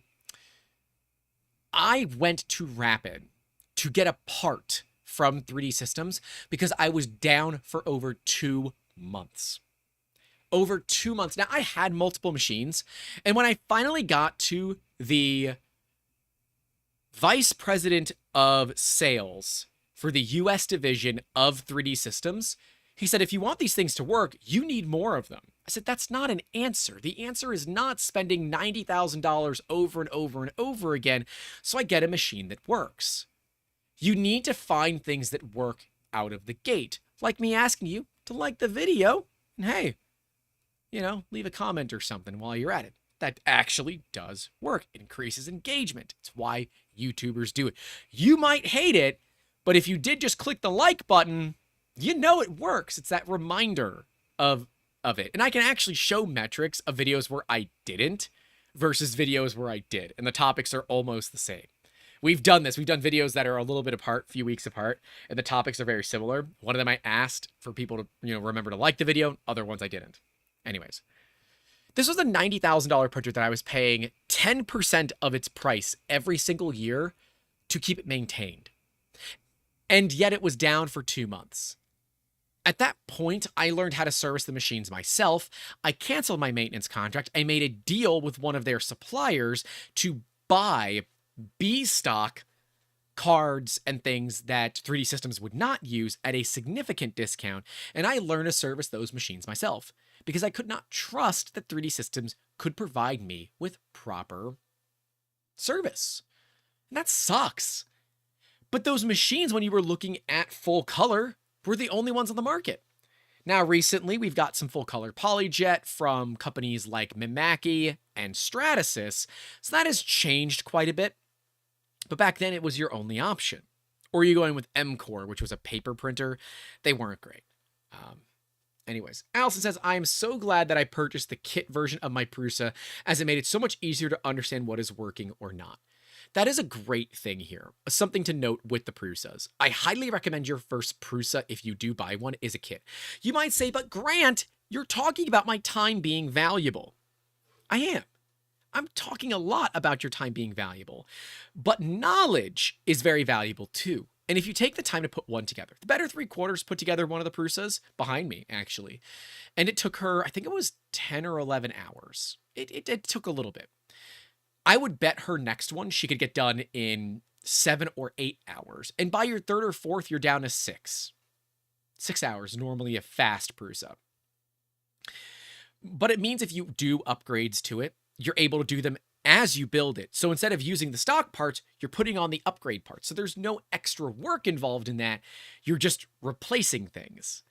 I went to Rapid to get a part from 3D Systems because I was down for over 2 months. Over 2 months. Now, I had multiple machines, and when I finally got to the vice president of sales for the US division of 3D Systems, he said, if you want these things to work, you need more of them. I said, that's not an answer. The answer is not spending $90,000 over and over and over again so I get a machine that works. You need to find things that work out of the gate, like me asking you to like the video and hey, you know, leave a comment or something while you're at it. That actually does work. It increases engagement. It's why YouTubers do it. You might hate it, but if you did just click the like button, you know it works. It's that reminder of it. And I can actually show metrics of videos where I didn't versus videos where I did. And the topics are almost the same. We've done this. We've done videos that are a little bit apart, a few weeks apart, and the topics are very similar. One of them I asked for people to, remember to like the video. Other ones I didn't. Anyways, this was a $90,000 printer that I was paying 10% of its price every single year to keep it maintained. And yet it was down for 2 months. At that point, I learned how to service the machines myself. I canceled my maintenance contract. I made a deal with one of their suppliers to buy B stock cards and things that 3D Systems would not use at a significant discount, and I learned to service those machines myself because I could not trust that 3D Systems could provide me with proper service. And that sucks. But those machines, when you were looking at full color, were the only ones on the market. Now, recently, we've got some full color PolyJet from companies like Mimaki and Stratasys, so that has changed quite a bit. But back then, it was your only option. Or you're going with MCore, which was a paper printer. They weren't great. Anyways, Allison says, I am so glad that I purchased the kit version of my Prusa, as it made it so much easier to understand what is working or not. That is a great thing here. Something to note with the Prusas. I highly recommend your first Prusa, if you do buy one, is a kit. You might say, but Grant, you're talking about my time being valuable. I am. I'm talking a lot about your time being valuable. But knowledge is very valuable too. And if you take the time to put one together, the Better 3/4 put together one of the Prusas behind me, actually. And it took her, I think it was 10 or 11 hours. It took a little bit. I would bet her next one she could get done in 7 or 8 hours. And by your third or fourth, you're down to 6. 6 hours, normally a fast Prusa. But it means if you do upgrades to it, you're able to do them as you build it. So instead of using the stock parts, you're putting on the upgrade parts. So there's no extra work involved in that. You're just replacing things.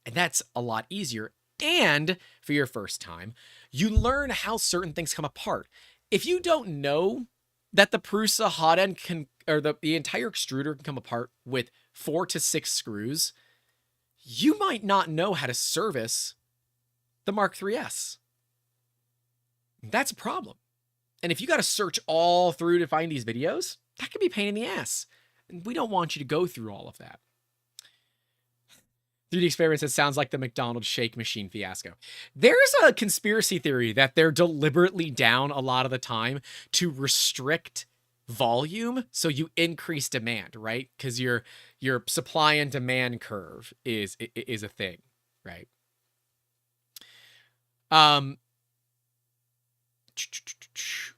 And that's a lot easier. And for your first time, you learn how certain things come apart. If you don't know that the Prusa Hotend can, or the entire extruder can come apart with 4 to 6 screws, you might not know how to service the Mark III's. That's a problem. And if you got to search all through to find these videos, that could be a pain in the ass. And we don't want you to go through all of that. 3D Experiments, it sounds like the McDonald's shake machine fiasco. There's a conspiracy theory that they're deliberately down a lot of the time to restrict volume so you increase demand, right? Because your supply and demand curve is a thing, right?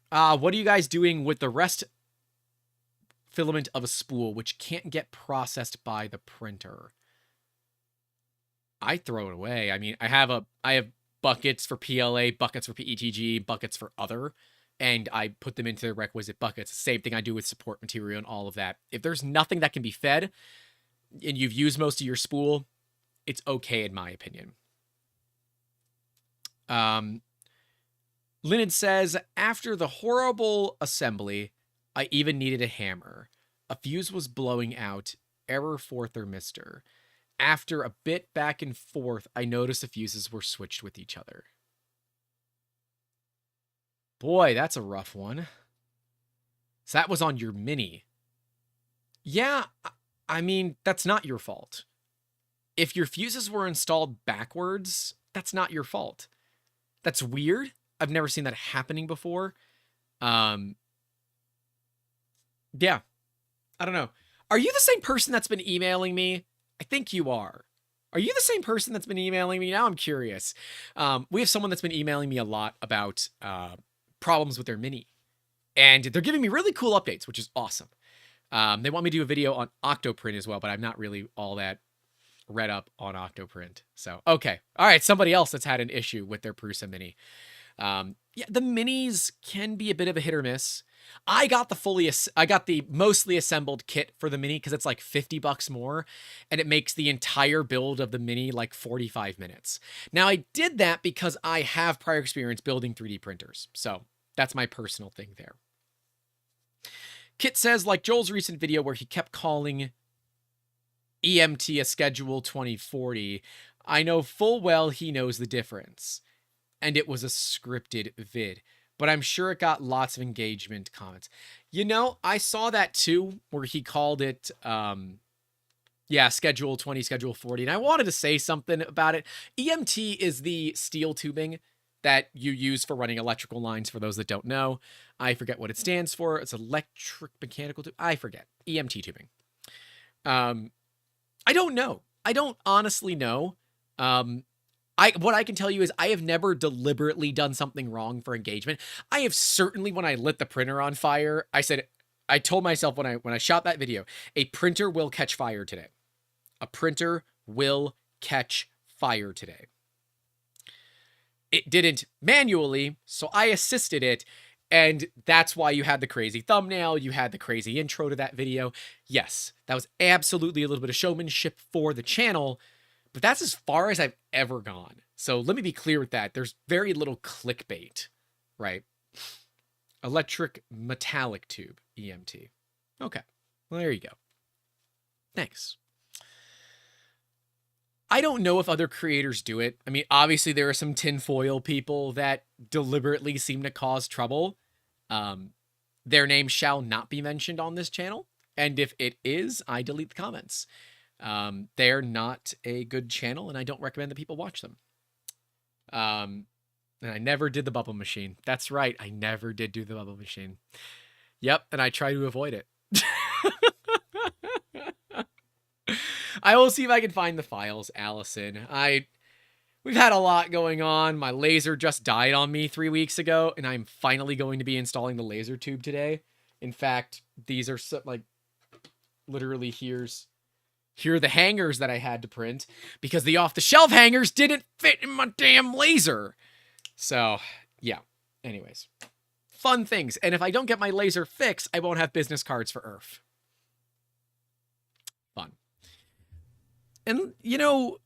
What are you guys doing with the rest filament of a spool which can't get processed by the printer? I throw it away. I mean, I have buckets for PLA, buckets for PETG, buckets for other, and I put them into the requisite buckets. Same thing I do with support material and all of that. If there's nothing that can be fed and you've used most of your spool, it's okay in my opinion. Lynn says, after the horrible assembly, I even needed a hammer. A fuse was blowing out. Error for thermistor. After a bit back and forth, I noticed the fuses were switched with each other. Boy, that's a rough one. So that was on your Mini. Yeah, I mean, that's not your fault. If your fuses were installed backwards, that's not your fault. That's weird. I've never seen that happening before. Yeah. I don't know. Are you the same person that's been emailing me? I think you are. Are you the same person that's been emailing me? Now I'm curious. We have someone that's been emailing me a lot about problems with their Mini. And they're giving me really cool updates, which is awesome. They want me to do a video on Octoprint as well, but I'm not really all that read up on Octoprint. So, okay. All right. Somebody else that's had an issue with their Prusa Mini. Yeah, the Minis can be a bit of a hit or miss. I got the mostly assembled kit for the Mini because it's like $50 more, and it makes the entire build of the Mini like 45 minutes. Now, I did that because I have prior experience building 3D printers, so that's my personal thing there. Kit says, like Joel's recent video where he kept calling EMT a schedule 2040, I know full well he knows the difference. And it was a scripted vid, but I'm sure it got lots of engagement comments. You know, I saw that too, where he called it, schedule 20, schedule 40. And I wanted to say something about it. EMT is the steel tubing that you use for running electrical lines. For those that don't know, I forget what it stands for. It's electric mechanical tube. I forget. EMT tubing. I don't know. I don't honestly know. What I can tell you is I have never deliberately done something wrong for engagement. I have certainly, when I lit the printer on fire, I told myself when I shot that video, a printer will catch fire today. A printer will catch fire today. It didn't manually, so I assisted it, and that's why you had the crazy thumbnail, you had the crazy intro to that video. Yes, that was absolutely a little bit of showmanship for the channel, but that's as far as I've ever gone. So let me be clear with that. There's very little clickbait, right? Electric metallic tube, EMT. Okay, well, there you go. Thanks. I don't know if other creators do it. I mean, obviously there are some tinfoil people that deliberately seem to cause trouble. Their name shall not be mentioned on this channel. And if it is, I delete the comments. They're not a good channel, and I don't recommend that people watch them. And I never did the bubble machine. That's right. I never did do the bubble machine. Yep. And I try to avoid it. I will see if I can find the files, Allison. We've had a lot going on. My laser just died on me 3 weeks ago, and I'm finally going to be installing the laser tube today. In fact, these are literally here are the hangers that I had to print because the off-the-shelf hangers didn't fit in my damn laser. So, yeah. Anyways, fun things. And if I don't get my laser fixed, I won't have business cards for IRF. Fun. And, you know,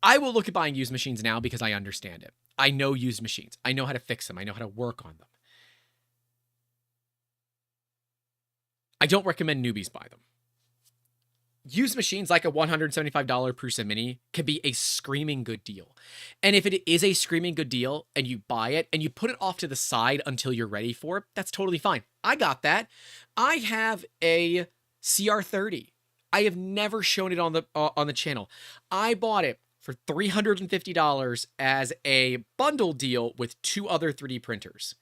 I will look at buying used machines now because I understand it. I know used machines. I know how to fix them. I know how to work on them. I don't recommend newbies buy them. Used machines like a $175 Prusa Mini can be a screaming good deal. And if it is a screaming good deal and you buy it and you put it off to the side until you're ready for it, that's totally fine. I got that. I have a CR30. I have never shown it on the channel. I bought it for $350 as a bundle deal with 2 other 3D printers.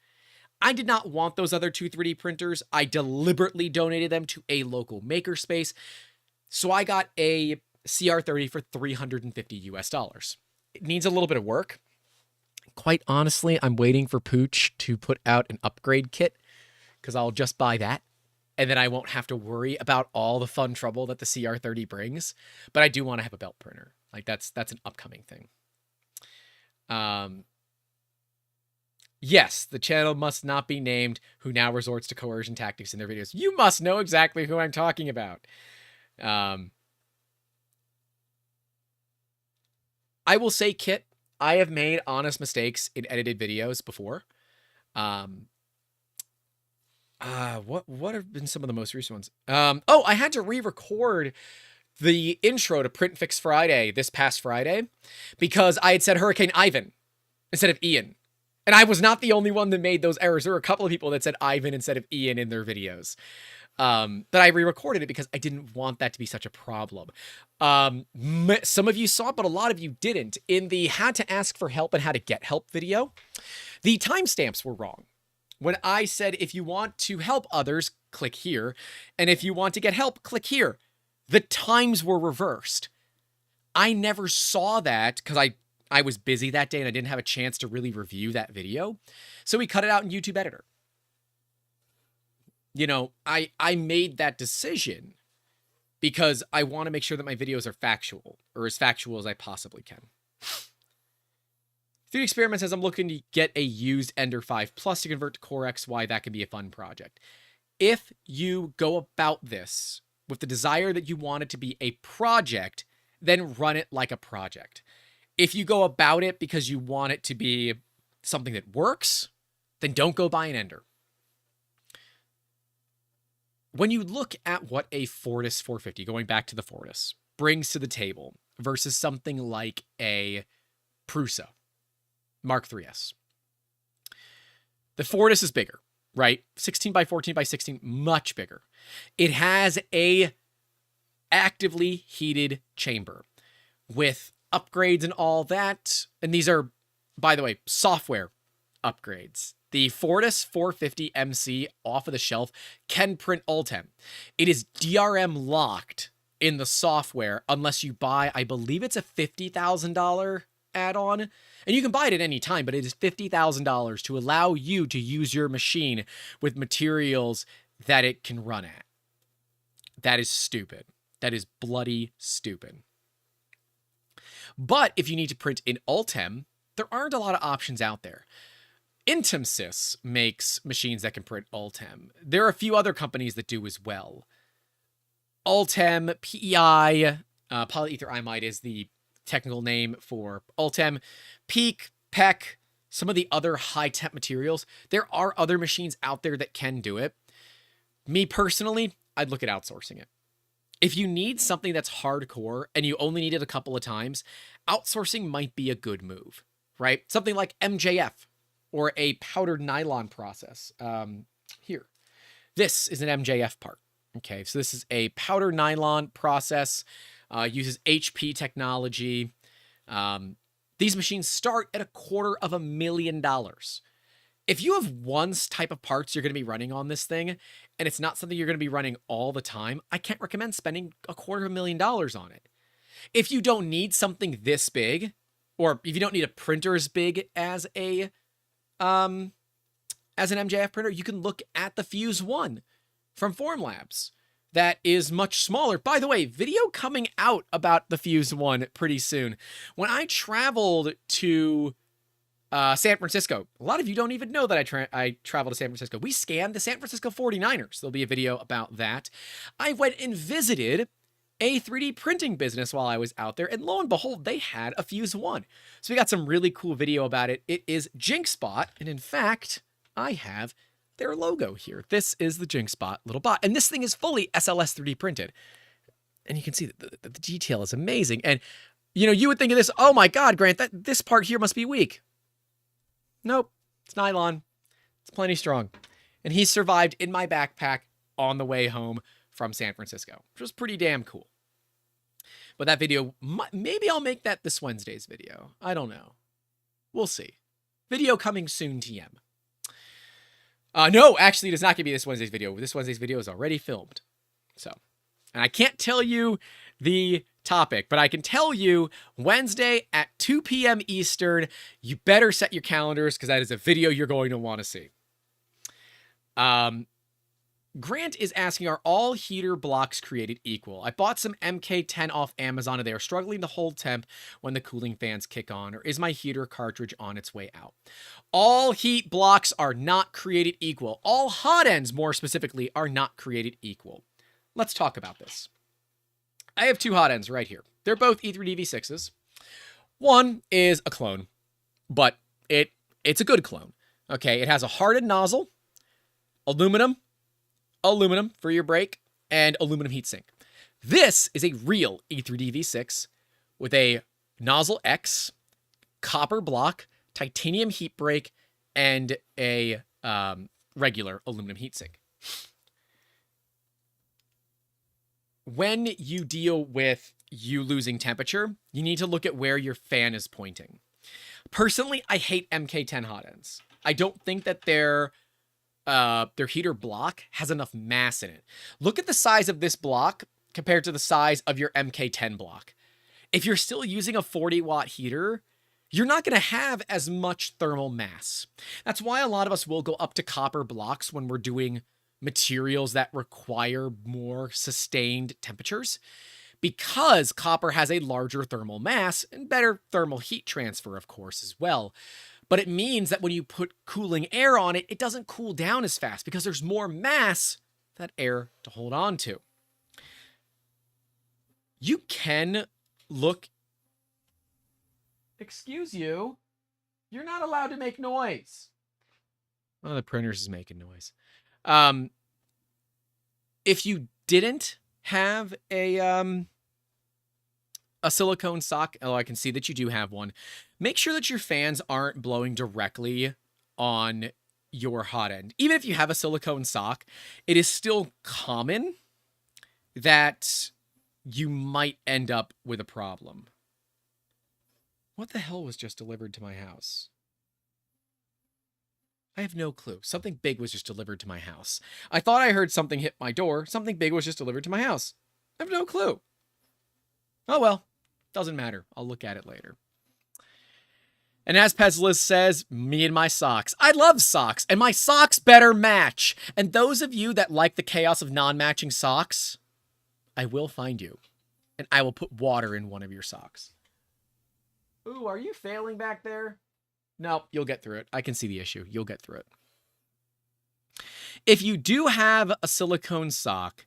I did not want those other 2 3D printers. I deliberately donated them to a local makerspace. So I got a CR30 for $350 US. It needs a little bit of work. Quite honestly, I'm waiting for Pooch to put out an upgrade kit because I'll just buy that. And then I won't have to worry about all the fun trouble that the CR30 brings. But I do want to have a belt printer. Like that's an upcoming thing. Yes, the channel must not be named who now resorts to coercion tactics in their videos. You must know exactly who I'm talking about. I will say, Kit, I have made honest mistakes in edited videos before. What have been some of the most recent ones? Oh, I had to re-record the intro to Print Fix Friday this past Friday because I had said Hurricane Ivan instead of Ian. And I was not the only one that made those errors. There were a couple of people that said Ivan instead of Ian in their videos. But I re-recorded it because I didn't want that to be such a problem. Some of you saw it, but a lot of you didn't. In the how to ask for help and how to get help video, the timestamps were wrong. When I said, if you want to help others, click here. And if you want to get help, click here. The times were reversed. I never saw that because I was busy that day and I didn't have a chance to really review that video. So we cut it out in YouTube Editor. You know, I made that decision because I want to make sure that my videos are factual or as factual as I possibly can. 3D Experiment says, I'm looking to get a used Ender 5 Plus to convert to Core XY. That could be a fun project. If you go about this with the desire that you want it to be a project, then run it like a project. If you go about it because you want it to be something that works, then don't go buy an Ender. When you look at what a Fortis 450, going back to the Fortis, brings to the table versus something like a Prusa Mark 3S, the Fortis is bigger, right? 16 by 14 by 16, much bigger. It has a actively heated chamber with upgrades and all that. And these are, by the way, software upgrades. The Fortis 450 MC off of the shelf can print Ultem. It is DRM locked in the software unless you buy, I believe it's a $50,000 add-on. And you can buy it at any time, but it is $50,000 to allow you to use your machine with materials that it can run at. That is stupid. That is bloody stupid. But if you need to print in Ultem, there aren't a lot of options out there. Intemsys makes machines that can print Ultem. There are a few other companies that do as well. Ultem, PEI, polyether imide is the technical name for Ultem, Peak, PEC, some of the other high-temp materials. There are other machines out there that can do it. Me personally, I'd look at outsourcing it. If you need something that's hardcore and you only need it a couple of times, outsourcing might be a good move, right? Something like MJF or a powdered nylon process. Here, this is an MJF part. Okay, so this is a powdered nylon process, uses HP technology. These machines start at $250,000. If you have one type of parts you're going to be running on this thing, and it's not something you're going to be running all the time, I can't recommend spending $250,000 on it. If you don't need something this big, or if you don't need a printer as big as an MJF printer, you can look at the Fuse 1 from Formlabs. That is much smaller. By the way, video coming out about the Fuse 1 pretty soon. When I traveled to San Francisco, a lot of you don't even know that I traveled to San Francisco. We scanned the San Francisco 49ers. There'll be a video about that. I went and visited a 3D printing business while I was out there, and lo and behold, they had a Fuse 1. So we got some really cool video about it. It is JinkSpot, and in fact, I have their logo here. This is the JinkSpot little bot, and this thing is fully SLS 3D printed. And you can see that the detail is amazing. And, you know, you would think of this, oh my God, Grant, this part here must be weak. Nope, it's nylon. It's plenty strong. And he survived in my backpack on the way home from San Francisco, which was pretty damn cool. But that video, maybe I'll make that this Wednesday's video. I don't know. We'll see. Video coming soon, TM. No, actually, it is not going to be this Wednesday's video. This Wednesday's video is already filmed. So, and I can't tell you the topic, but I can tell you Wednesday at 2 p.m. Eastern, you better set your calendars because that is a video you're going to want to see. Grant is asking, are all heater blocks created equal? I bought some MK10 off Amazon and they are struggling to hold temp when the cooling fans kick on, or is my heater cartridge on its way out? All heat blocks are not created equal. All hot ends, more specifically, are not created equal. Let's talk about this. I have two hot ends right here. They're both E3DV6s. One is a clone, but it's a good clone. Okay, it has a hardened nozzle, aluminum for your brake, and aluminum heatsink. This is a real E3DV6 with a nozzle X, copper block, titanium heat brake, and a regular aluminum heatsink. When you deal with you losing temperature, you need to look at where your fan is pointing. Personally, I hate MK10 hot ends. I don't think that their heater block has enough mass in it. Look at the size of this block compared to the size of your MK10 block. If you're still using a 40-watt heater, you're not going to have as much thermal mass. That's why a lot of us will go up to copper blocks when we're doing materials that require more sustained temperatures, because copper has a larger thermal mass and better thermal heat transfer, of course, as well. But it means that when you put cooling air on it, it doesn't cool down as fast because there's more mass for that air to hold on to. You can look... Excuse you? You're not allowed to make noise. Oh, the printer's is making noise. If you didn't have a silicone sock, oh, I can see that you do have one, make sure that your fans aren't blowing directly on your hot end. Even if you have a silicone sock, it is still common that you might end up with a problem. What the hell was just delivered to my house? I have no clue. Something big was just delivered to my house. I thought I heard something hit my door. Something big was just delivered to my house. I have no clue. Oh well, doesn't matter. I'll look at it later. And as Pestilus says, me and my socks. I love socks, and my socks better match. And those of you that like the chaos of non-matching socks, I will find you. And I will put water in one of your socks. Ooh, are you failing back there? No, you'll get through it. I can see the issue. You'll get through it. If you do have a silicone sock,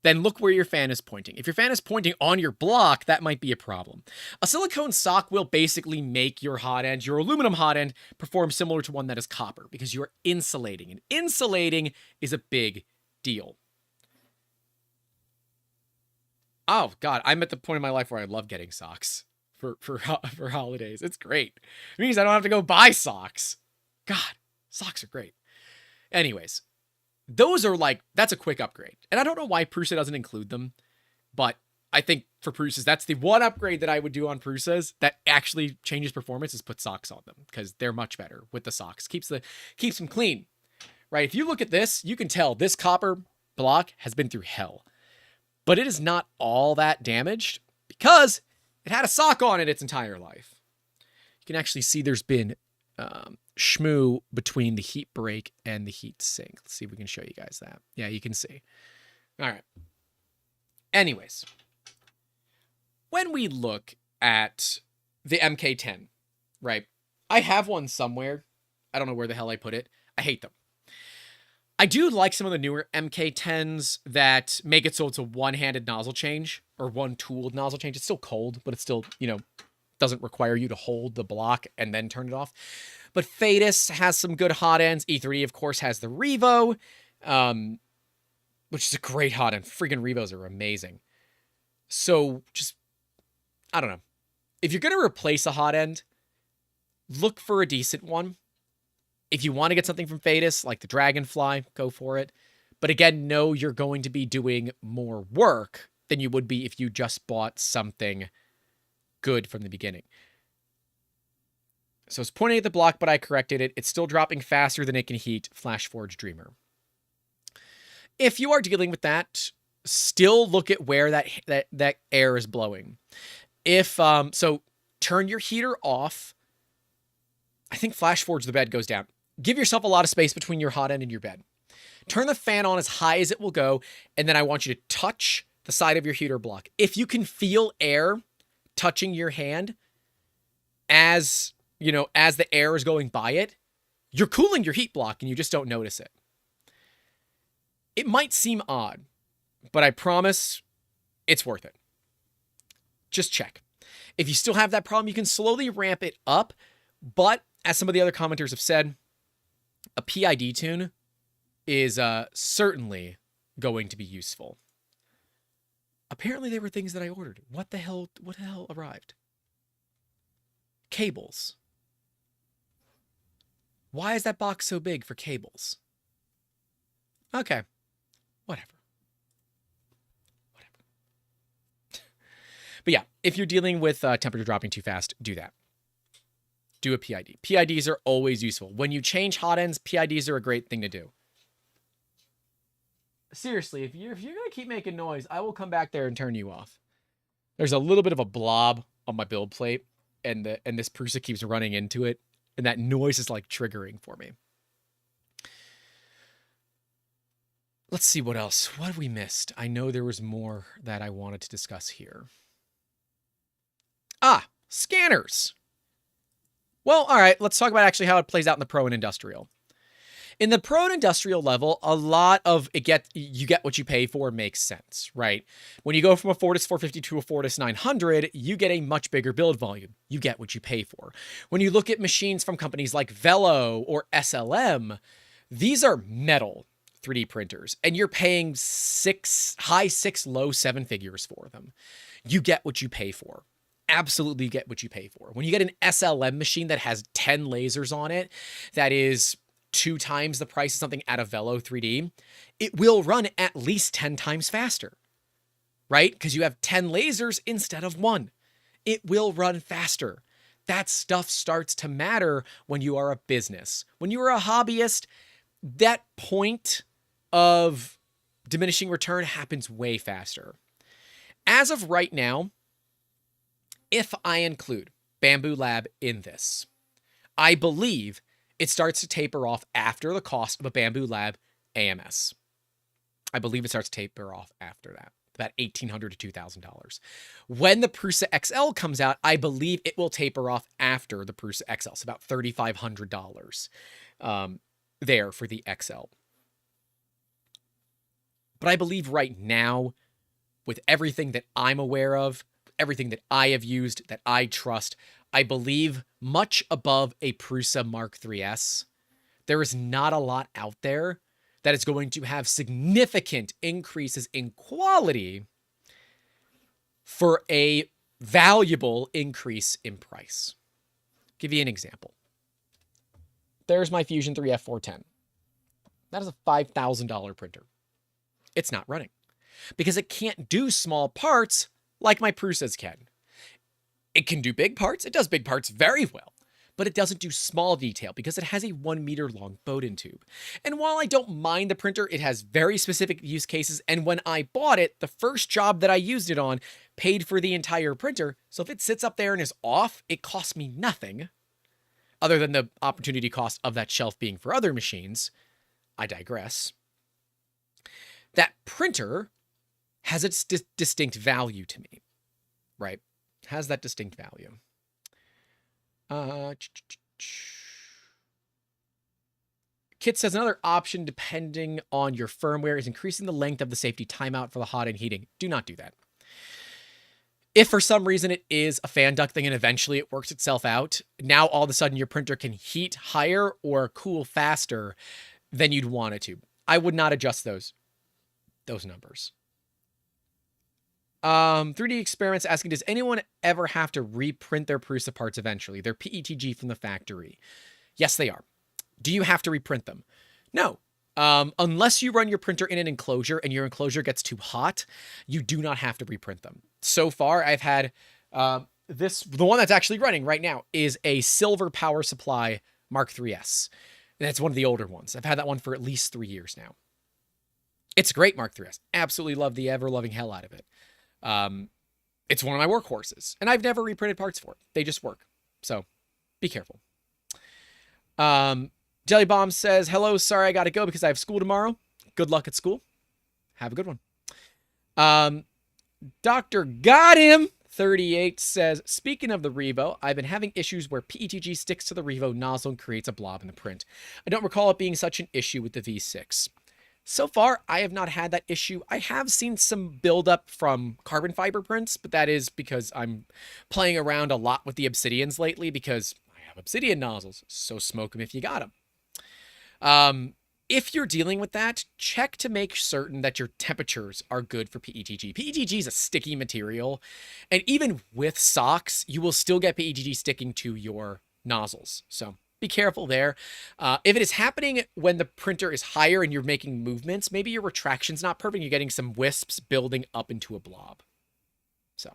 then look where your fan is pointing. If your fan is pointing on your block, that might be a problem. A silicone sock will basically make your hot end, your aluminum hot end, perform similar to one that is copper because you're insulating. And insulating is a big deal. Oh, God, I'm at the point in my life where I love getting socks for holidays. It's great. It means I don't have to go buy socks. God, socks are great. Anyways, those are like, that's a quick upgrade. And I don't know why Prusa doesn't include them, but I think for Prusas, that's the one upgrade that I would do on Prusas that actually changes performance is put socks on them because they're much better with the socks. Keeps them clean, right? If you look at this, you can tell this copper block has been through hell, but it is not all that damaged because it had a sock on it its entire life. You can actually see there's been shmoo between the heat break and the heat sink. Let's see if we can show you guys that. Yeah, you can see. All right. Anyways, when we look at the MK10, right? I have one somewhere. I don't know where the hell I put it. I hate them. I do like some of the newer MK10s that make it so it's a one-handed nozzle change or one-tooled nozzle change. It's still cold, but it's still, doesn't require you to hold the block and then turn it off. But Fadis has some good hot ends. E3E, of course, has the Revo, which is a great hot end. Freaking Revos are amazing. So just, I don't know. If you're going to replace a hot end, look for a decent one. If you want to get something from Fadis, like the Dragonfly, go for it. But again, know you're going to be doing more work than you would be if you just bought something good from the beginning. So it's pointing at the block, but I corrected it. It's still dropping faster than it can heat FlashForge Dreamer. If you are dealing with that, still look at where that air is blowing. So turn your heater off. I think FlashForge the bed goes down. Give yourself a lot of space between your hot end and your bed. Turn the fan on as high as it will go, and then I want you to touch the side of your heater block. If you can feel air touching your hand as the air is going by it, you're cooling your heat block and you just don't notice it. It might seem odd, but I promise it's worth it. Just check. If you still have that problem, you can slowly ramp it up, but as some of the other commenters have said, a PID tune is certainly going to be useful. Apparently there were things that I ordered. What the hell arrived? Cables. Why is that box so big for cables? Okay. Whatever. But yeah, if you're dealing with temperature dropping too fast, do that. Do a PID. PIDs are always useful. When you change hot ends, PIDs are a great thing to do. Seriously, if you're going to keep making noise, I will come back there and turn you off. There's a little bit of a blob on my build plate, and this Prusa keeps running into it, and that noise is like triggering for me. Let's see what else. What have we missed? I know there was more that I wanted to discuss here. Scanners. Well, all right, let's talk about actually how it plays out in the Pro and Industrial. In the Pro and Industrial level, a lot of you get what you pay for makes sense, right? When you go from a Fortis 450 to a Fortis 900, you get a much bigger build volume. You get what you pay for. When you look at machines from companies like Velo or SLM, these are metal 3D printers, and you're paying high six, low seven figures for them. You get what you pay for. Absolutely get what you pay for. When you get an SLM machine that has 10 lasers on it, that is 2 times the price of something out of Velo 3D, it will run at least 10 times faster, right? Because you have 10 lasers instead of 1. It will run faster. that stuff starts to matter when you are a business. When you are a hobbyist, that point of diminishing return happens way faster. As of right now, if I include Bamboo Lab in this, I believe it starts to taper off after the cost of a Bamboo Lab AMS. I believe it starts to taper off after that, about $1,800 to $2,000. When the Prusa XL comes out, I believe it will taper off after the Prusa XL, so about $3,500 there for the XL. But I believe right now, with everything that I'm aware of, everything that I have used, that I trust, I believe much above a Prusa Mark III's, there is not a lot out there that is going to have significant increases in quality for a valuable increase in price. Give you an example. There's my Fusion 3F410. That is a $5,000 printer. It's not running because it can't do small parts like my Prusas can. It can do big parts. It does big parts very well, but it doesn't do small detail because it has a 1 meter long Bowden tube. And while I don't mind the printer, it has very specific use cases. And when I bought it, the first job that I used it on paid for the entire printer. So if it sits up there and is off, it costs me nothing other than the opportunity cost of that shelf being for other machines. I digress. That printer has its distinct value to me, right? Has that distinct value. Kit says another option depending on your firmware is increasing the length of the safety timeout for the hot end heating. Do not do that. If for some reason it is a fan duct thing and eventually it works itself out, now all of a sudden your printer can heat higher or cool faster than you'd want it to. I would not adjust those numbers. 3D Experiments asking, does anyone ever have to reprint their Prusa parts eventually? They're PETG from the factory. Yes, they are. Do you have to reprint them? No. Unless you run your printer in an enclosure and your enclosure gets too hot, you do not have to reprint them. So far, I've had the one that's actually running right now is a silver power supply Mark III's. That's one of the older ones. I've had that one for at least 3 years now. It's a great Mark III's. Absolutely love the ever-loving hell out of it. It's one of my workhorses, and I've never reprinted parts for it. They just work. So be careful. Jelly Bomb says, hello, sorry I gotta go because I have school tomorrow. Good luck at school. Have a good one. Dr. Got Him 38 says, speaking of the Revo, I've been having issues where PETG sticks to the Revo nozzle and creates a blob in the print. I don't recall it being such an issue with the V6. So far, I have not had that issue. I have seen some buildup from carbon fiber prints, but that is because I'm playing around a lot with the Obsidians lately because I have Obsidian nozzles, so smoke them if you got them. If you're dealing with that, check to make certain that your temperatures are good for PETG. PETG is a sticky material, and even with socks, you will still get PETG sticking to your nozzles. So be careful there. If it is happening when the printer is higher and you're making movements, maybe your retraction's not perfect. You're getting some wisps building up into a blob. So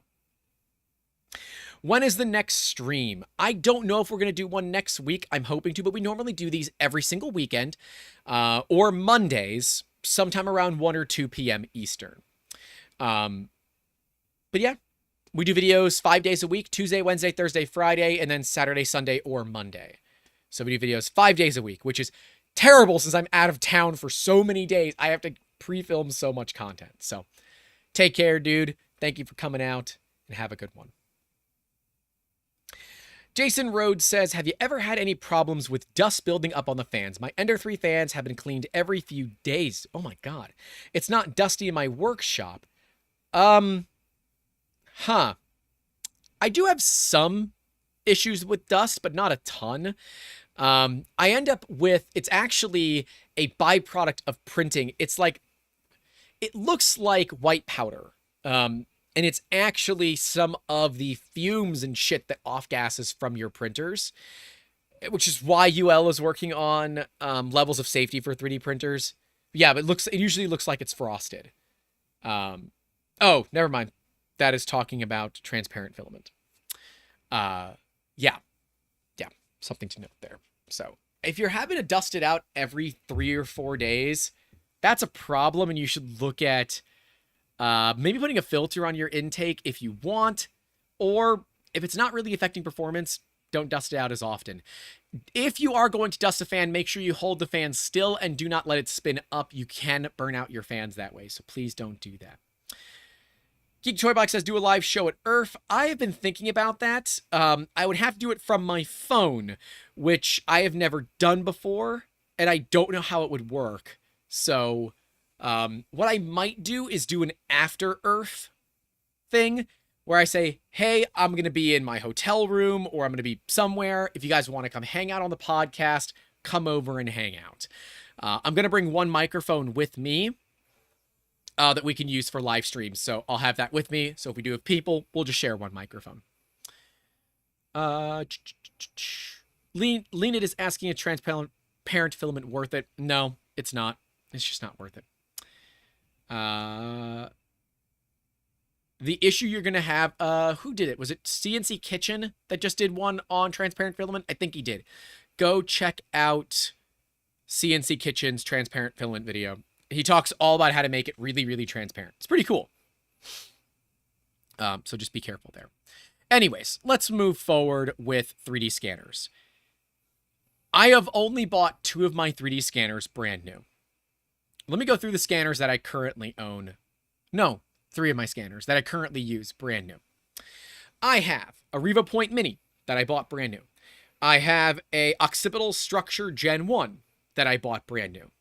when is the next stream? I don't know if we're going to do one next week. I'm hoping to, but we normally do these every single weekend or Mondays, sometime around 1 or 2 p.m. Eastern. But yeah, we do videos 5 days a week, Tuesday, Wednesday, Thursday, Friday, and then Saturday, Sunday, or Monday. So we do videos 5 days a week, which is terrible since I'm out of town for so many days. I have to pre-film so much content. So take care, dude. Thank you for coming out and have a good one. Jason Rhodes says, have you ever had any problems with dust building up on the fans? My Ender 3 fans have been cleaned every few days. Oh my God. It's not dusty in my workshop. I do have some issues with dust, but not a ton. I end up with, it's actually a byproduct of printing. It's like, it looks like white powder. And it's actually some of the fumes and shit that off gases from your printers, which is why UL is working on levels of safety for 3D printers. Yeah, but it usually looks like it's frosted. Oh, never mind. That is talking about transparent filament. Yeah, yeah, something to note there. So if you're having to dust it out every 3 or 4 days, that's a problem, and you should look at maybe putting a filter on your intake if you want, or if it's not really affecting performance, don't dust it out as often. If you are going to dust a fan, make sure you hold the fan still and do not let it spin up. You can burn out your fans that way, so please don't do that. Geek Toy Box says, do a live show at ERF. I have been thinking about that. I would have to do it from my phone, which I have never done before, and I don't know how it would work. So what I might do is do an after ERF thing where I say, hey, I'm going to be in my hotel room or I'm going to be somewhere. If you guys want to come hang out on the podcast, come over and hang out. I'm going to bring one microphone with me that we can use for live streams. So I'll have that with me. So if we do have people, we'll just share one microphone. Lean is asking, a transparent filament worth it? No, it's not. It's just not worth it. The issue you're going to have, who did it? Was it CNC Kitchen that just did one on transparent filament? I think he did. Go check out CNC Kitchen's transparent filament video. He talks all about how to make it really, really transparent. It's pretty cool. So just be careful there. Anyways, let's move forward with 3D scanners. I have only bought 2 of my 3D scanners brand new. Let me go through the scanners that I currently own. No, 3 of my scanners that I currently use brand new. I have a RevoPoint Mini that I bought brand new. I have a Occipital Structure Gen 1 that I bought brand new.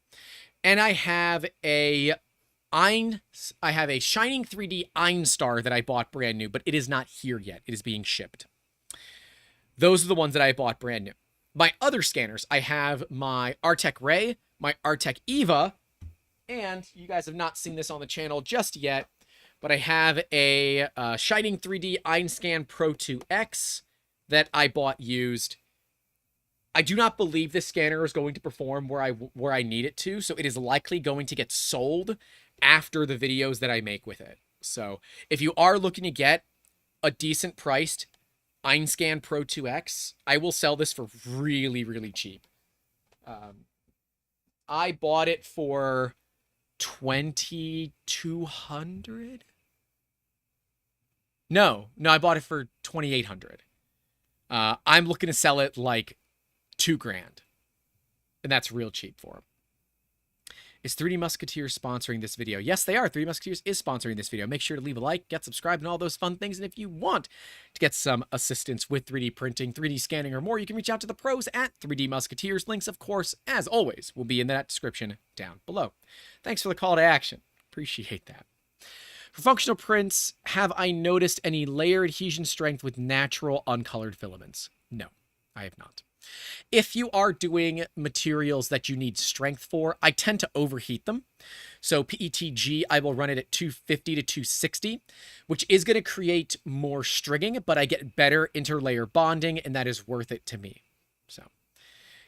And I have a Shining 3D Einstar that I bought brand new, but it is not here yet. It is being shipped. Those are the ones that I bought brand new. My other scanners, I have my Artec Ray, my Artec Eva, and you guys have not seen this on the channel just yet, but I have a Shining 3D Einscan Pro 2X that I bought used. I do not believe this scanner is going to perform where I need it to, so it is likely going to get sold after the videos that I make with it. So if you are looking to get a decent priced Einscan Pro 2X, I will sell this for really, really cheap. I bought it for $2,200. No, I bought it for $2,800. I'm looking to sell it like $2,000, and that's real cheap for them. Is 3D Musketeers sponsoring this video? Yes, they are. 3D Musketeers is sponsoring this video. Make sure to leave a like, get subscribed, and all those fun things. And if you want to get some assistance with 3D printing, 3D scanning, or more, you can reach out to the pros at 3D Musketeers. Links, of course, as always, will be in that description down below. Thanks for the call to action. Appreciate that. For functional prints, have I noticed any layer adhesion strength with natural uncolored filaments? No, I have not. If you are doing materials that you need strength for, I tend to overheat them. So PETG, I will run it at 250 to 260, which is going to create more stringing, but I get better interlayer bonding, and that is worth it to me. So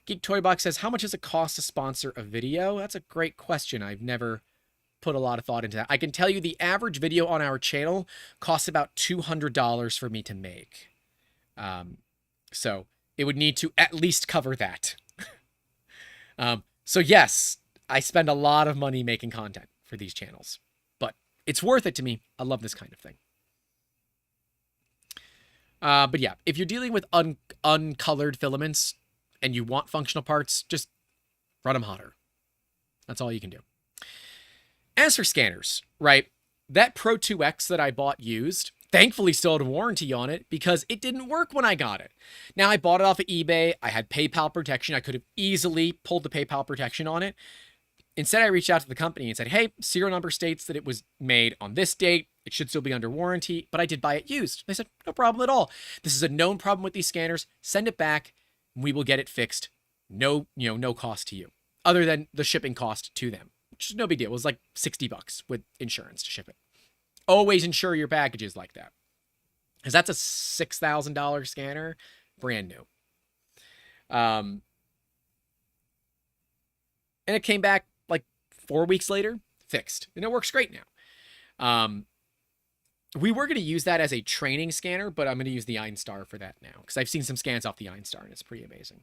Geek Toy Box says, how much does it cost to sponsor a video? That's a great question. I've never put a lot of thought into that. I can tell you the average video on our channel costs about $200 for me to make. So it would need to at least cover that. So yes, I spend a lot of money making content for these channels, but it's worth it to me. I love this kind of thing. But yeah, if you're dealing with uncolored filaments and you want functional parts, just run them hotter. That's all you can do. As for scanners, right, that Pro 2X that I bought used, thankfully still had a warranty on it because it didn't work when I got it. Now, I bought it off of eBay. I had PayPal protection. I could have easily pulled the PayPal protection on it. Instead, I reached out to the company and said, hey, serial number states that it was made on this date. It should still be under warranty, but I did buy it used. They said, no problem at all. This is a known problem with these scanners. Send it back. We will get it fixed. No cost to you other than the shipping cost to them, which is no big deal. It was like $60 with insurance to ship it. Always insure your packages like that, because that's a $6,000 scanner, brand new. And it came back like 4 weeks later, fixed, and it works great now. We were going to use that as a training scanner, but I'm going to use the Einstar for that now because I've seen some scans off the Einstar and it's pretty amazing.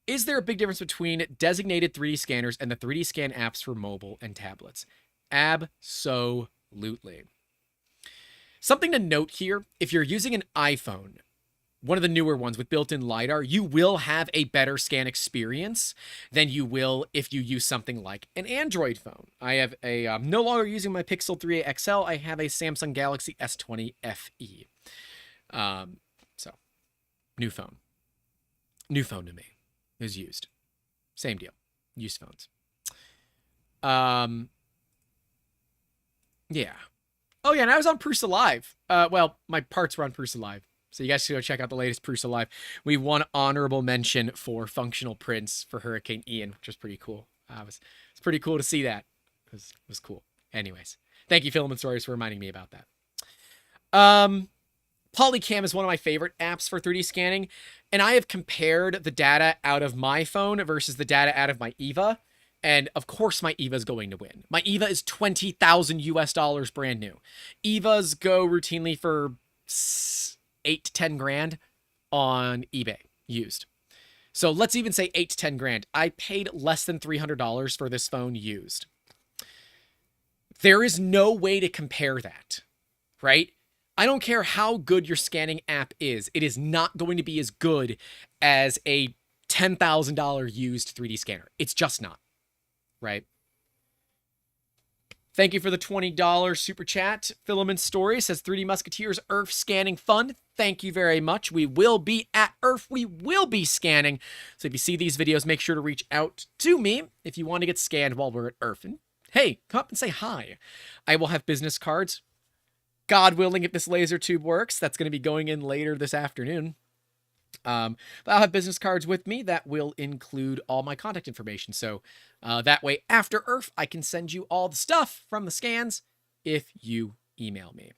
Is there a big difference between designated 3D scanners and the 3D scan apps for mobile and tablets? Absolutely. Something to note here, if you're using an iPhone, one of the newer ones with built-in LiDAR, you will have a better scan experience than you will if you use something like an Android phone. I have no longer using my Pixel 3a XL. I have a Samsung Galaxy S20 FE. So, new phone. New phone to me. It was used. Same deal. Used phones. Yeah. Oh, yeah, and I was on Prusa Live. Well, my parts were on Prusa Live. So you guys should go check out the latest Prusa Live. We won honorable mention for functional prints for Hurricane Ian, which was pretty cool. It's pretty cool to see that. It was cool. Anyways, thank you, Filament Stories, for reminding me about that. Polycam is one of my favorite apps for 3D scanning, and I have compared the data out of my phone versus the data out of my Eva, and of course my Eva is going to win. My Eva is $20,000 US brand new. Evas go routinely for 8 to 10 grand on eBay used. So let's even say 8 to 10 grand. I paid less than $300 for this phone used. There is no way to compare that, right? I don't care how good your scanning app is. It is not going to be as good as a $10,000 used 3D scanner. It's just not, right? Thank you for the $20 super chat. Filament Story says 3D Musketeers Earth scanning fun. Thank you very much. We will be at Earth. We will be scanning. So if you see these videos, make sure to reach out to me if you want to get scanned while we're at Earth. And hey, come up and say hi. I will have business cards. God willing, if this laser tube works, that's going to be going in later this afternoon. But I'll have business cards with me that will include all my contact information. So that way, after Earth, I can send you all the stuff from the scans if you email me.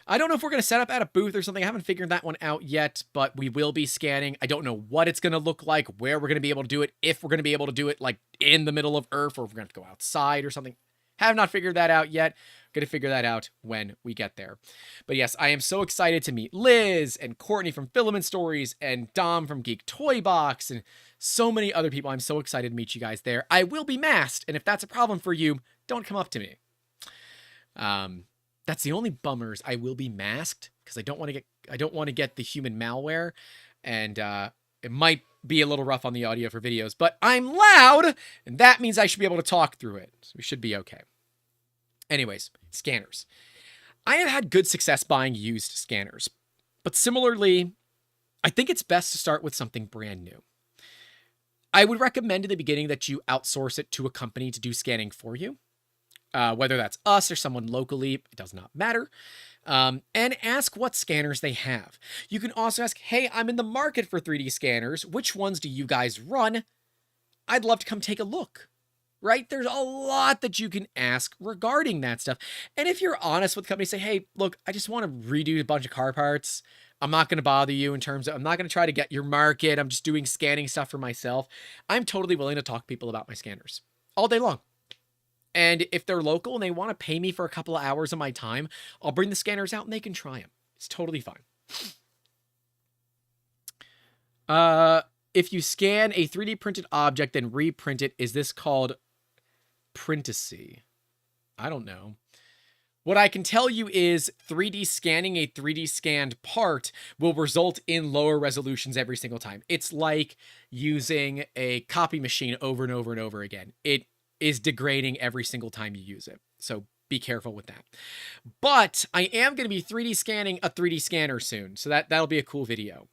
I don't know if we're going to set up at a booth or something. I haven't figured that one out yet, but we will be scanning. I don't know what it's going to look like, where we're going to be able to do it, if we're going to be able to do it like in the middle of Earth, or if we're going to go outside or something. Have not figured that out yet. Going to figure that out when we get there. But yes, I am so excited to meet Liz and Courtney from Filament Stories and Dom from Geek Toy Box and so many other people. I'm so excited to meet you guys there. I will be masked, and if that's a problem for you, don't come up to me. That's the only bummers. I will be masked because I don't want to get the human malware, and it might be a little rough on the audio for videos, but I'm loud, and that means I should be able to talk through it. So we should be okay. Anyways, scanners. I have had good success buying used scanners, but similarly, I think it's best to start with something brand new. I would recommend in the beginning that you outsource it to a company to do scanning for you. Whether that's us or someone locally, it does not matter. And ask what scanners they have. You can also ask, hey, I'm in the market for 3D scanners. Which ones do you guys run? I'd love to come take a look, right? There's a lot that you can ask regarding that stuff. And if you're honest with the company, say, hey, look, I just want to redo a bunch of car parts. I'm not going to bother you in terms of, I'm not going to try to get your market. I'm just doing scanning stuff for myself. I'm totally willing to talk to people about my scanners all day long. And if they're local and they want to pay me for a couple of hours of my time, I'll bring the scanners out and they can try them. It's totally fine. If you scan a 3D printed object and reprint it, is this called printacy? I don't know. What I can tell you is 3D scanning a 3D scanned part will result in lower resolutions every single time. It's like using a copy machine over and over and over again. It is degrading every single time you use it. So be careful with that. But I am going to be 3D scanning a 3D scanner soon. So that'll be a cool video.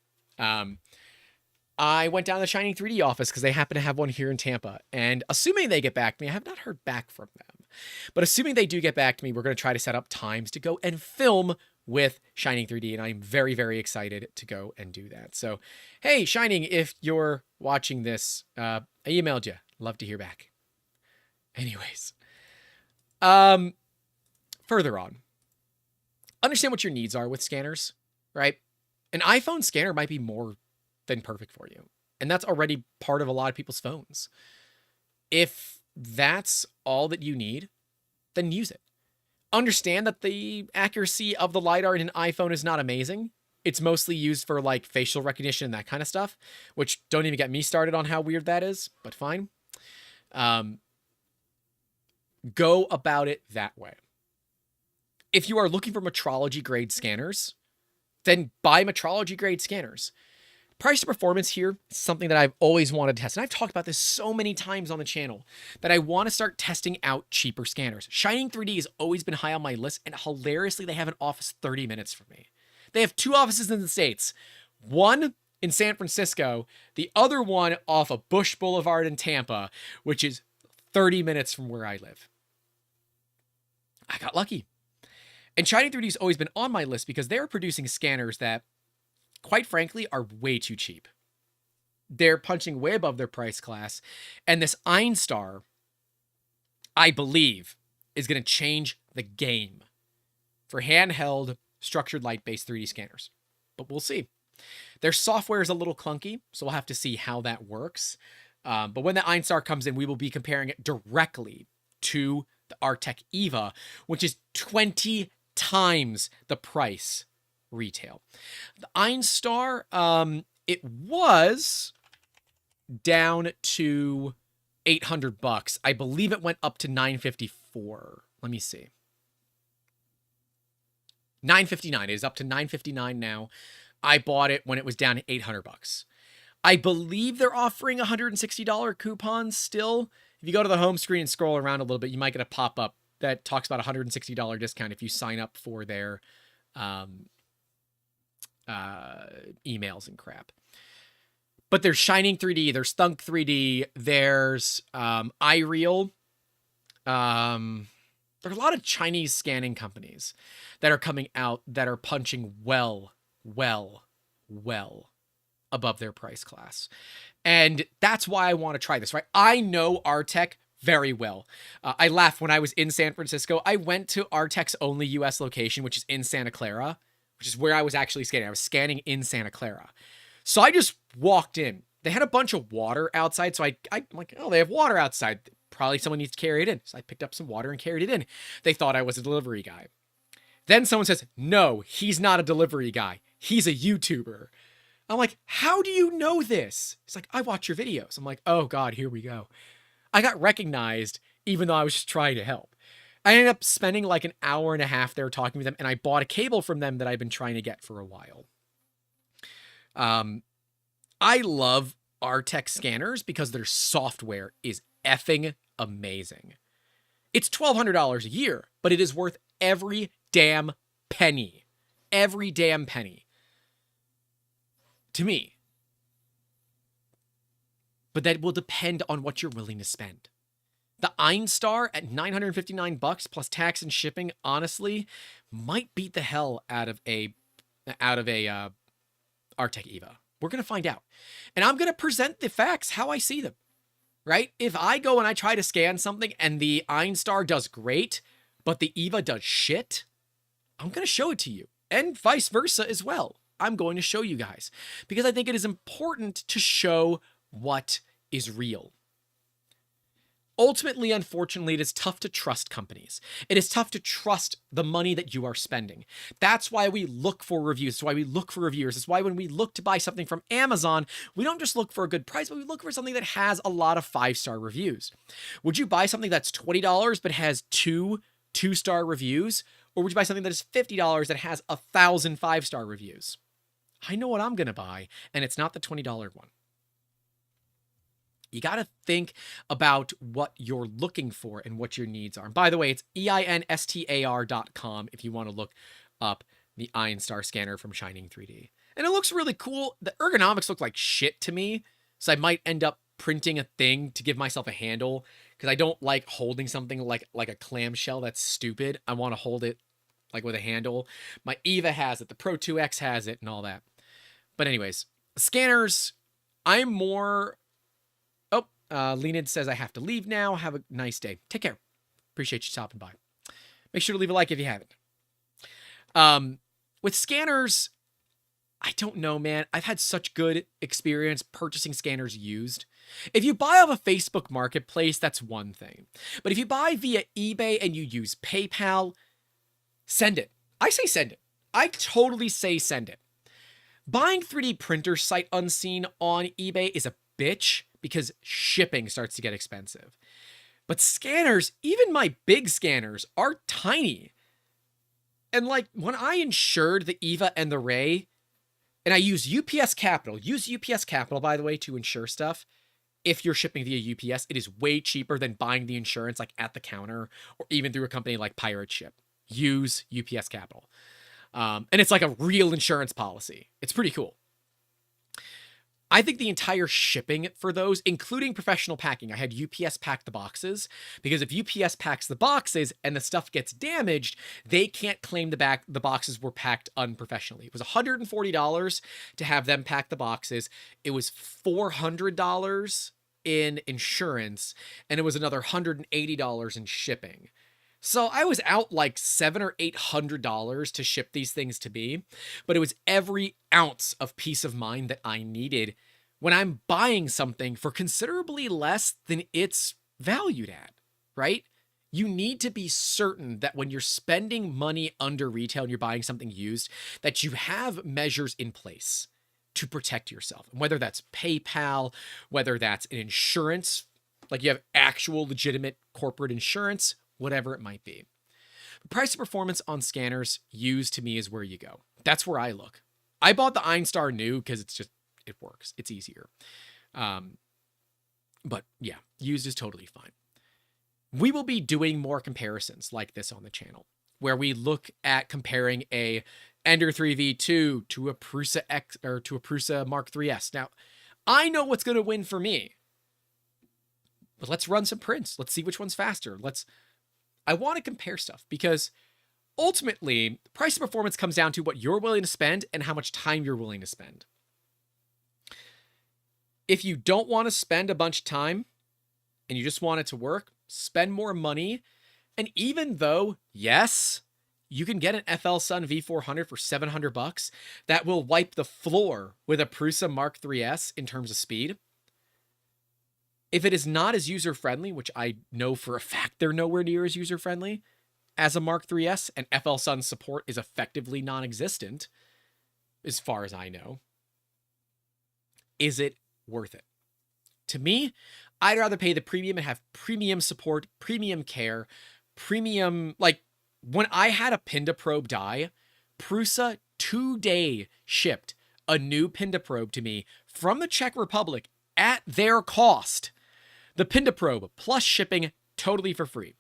I went down to the Shining 3D office because they happen to have one here in Tampa. And assuming they get back to me, I have not heard back from them. But assuming they do get back to me, we're going to try to set up times to go and film with Shining 3D. And I'm very, very excited to go and do that. So, hey, Shining, if you're watching this, I emailed you. Love to hear back. Anyways, further on, understand what your needs are with scanners, right? An iPhone scanner might be more than perfect for you. And that's already part of a lot of people's phones. If that's all that you need, then use it. Understand that the accuracy of the LiDAR in an iPhone is not amazing. It's mostly used for like facial recognition and that kind of stuff, which don't even get me started on how weird that is, but fine. Go about it that way. If you are looking for metrology grade scanners, then buy metrology grade scanners. Price to performance here is something that I've always wanted to test. And I've talked about this so many times on the channel that I want to start testing out cheaper scanners. Shining 3D has always been high on my list, and hilariously, they have an office 30 minutes from me. They have 2 offices in the States. One in San Francisco, the other one off of Bush Boulevard in Tampa, which is 30 minutes from where I live. I got lucky. And Shining 3D has always been on my list because they're producing scanners that, quite frankly, are way too cheap. They're punching way above their price class. And this Einstar, I believe, is going to change the game for handheld, structured light-based 3D scanners. But we'll see. Their software is a little clunky, so we'll have to see how that works. But when the Einstar comes in, we will be comparing it directly to the Artec EVA, which is 20 times the price retail. The Einstar, it was down to $800. I believe it went up to $954. Let me see. $959. It is up to $959 now. I bought it when it was down to $800. I believe they're offering $160 coupons still. If you go to the home screen and scroll around a little bit, you might get a pop-up that talks about a $160 discount if you sign up for their emails and crap. But there's Shining 3D, there's Thunk 3D, there's iReal. There are a lot of Chinese scanning companies that are coming out that are punching well above their price class. And that's why I want to try this, right? I know Artec very well. I laugh when I was in San Francisco. I went to Artec's only US location, which is in Santa Clara, which is where I was actually scanning. I was scanning in Santa Clara. So I just walked in. They had a bunch of water outside. So I'm like, oh, they have water outside. Probably someone needs to carry it in. So I picked up some water and carried it in. They thought I was a delivery guy. Then someone says, no, he's not a delivery guy. He's a YouTuber. I'm like, how do you know this? It's like, I watch your videos. I'm like, oh God, here we go. I got recognized even though I was just trying to help. I ended up spending like an hour and a half there talking with them, and I bought a cable from them that I've been trying to get for a while. I love Artec scanners because their software is effing amazing. It's $1,200 a year, but it is worth every damn penny. Every damn penny. To me. But that will depend on what you're willing to spend. The Einstar at $959 plus tax and shipping, honestly, might beat the hell out of a Artec EVA. We're going to find out. And I'm going to present the facts how I see them. Right? If I go and I try to scan something and the Einstar does great, but the EVA does shit, I'm going to show it to you. And vice versa as well. I'm going to show you guys. Because I think it is important to show what is real. Ultimately, unfortunately, it is tough to trust companies. It is tough to trust the money that you are spending. That's why we look for reviews. That's why we look for reviewers. It's why when we look to buy something from Amazon, we don't just look for a good price, but we look for something that has a lot of 5-star reviews. Would you buy something that's $20 but has 2-star reviews? Or would you buy something that is $50 that has 1,000 5-star reviews? I know what I'm going to buy, and it's not the $20 one. You got to think about what you're looking for and what your needs are. And by the way, it's einstar.com if you want to look up the Einstar scanner from Shining 3D. And it looks really cool. The ergonomics look like shit to me, so I might end up printing a thing to give myself a handle because I don't like holding something like a clamshell. That's stupid. I want to hold it like with a handle. My EVA has it. The Pro 2X has it and all that. But anyways, scanners, I'm more... Leonid says I have to leave now. Have a nice day. Take care. Appreciate you stopping by. Make sure to leave a like if you haven't. With scanners, I don't know, man. I've had such good experience purchasing scanners used. If you buy off a Facebook marketplace, that's one thing. But if you buy via eBay and you use PayPal, send it. I say send it. I totally say send it. Buying 3D printer sight unseen on eBay is a bitch because shipping starts to get expensive. But scanners, even my big scanners, are tiny. And like when I insured the Eva and the Ray, and I use UPS Capital, by the way, to insure stuff. If you're shipping via UPS, it is way cheaper than buying the insurance like at the counter or even through a company like Pirate Ship. Use UPS Capital. And it's like a real insurance policy. It's pretty cool. I think the entire shipping for those, including professional packing, I had UPS pack the boxes, because if UPS packs the boxes and the stuff gets damaged, they can't claim the boxes were packed unprofessionally. It was $140 to have them pack the boxes. It was $400 in insurance, and it was another $180 in shipping. So I was out like $700 or $800 to ship these things to me, but it was every ounce of peace of mind that I needed when I'm buying something for considerably less than it's valued at, right? You need to be certain that when you're spending money under retail and you're buying something used, that you have measures in place to protect yourself. And whether that's PayPal, whether that's an insurance, like you have actual legitimate corporate insurance, whatever it might be. The price of performance on scanners used to me is where you go. That's where I look. I bought the Einstar new because it works. It's easier. But yeah, used is totally fine. We will be doing more comparisons like this on the channel, where we look at comparing a Ender 3v2 to a Prusa X or to a Prusa Mark 3S. Now, I know what's going to win for me, but let's run some prints. Let's see which one's faster. I want to compare stuff because ultimately, price of performance comes down to what you're willing to spend and how much time you're willing to spend. If you don't want to spend a bunch of time and you just want it to work, spend more money. And even though, yes, you can get an FL Sun V400 for $700 that will wipe the floor with a Prusa Mark 3S in terms of speed. If it is not as user-friendly, which I know for a fact they're nowhere near as user-friendly as a Mark 3S, and FL Sun support is effectively non-existent, as far as I know, is it worth it? To me, I'd rather pay the premium and have premium support, premium care, premium, like, when I had a Pinda Probe die, Prusa today shipped a new Pinda Probe to me from the Czech Republic at their cost. The Pinda Probe plus shipping totally for free.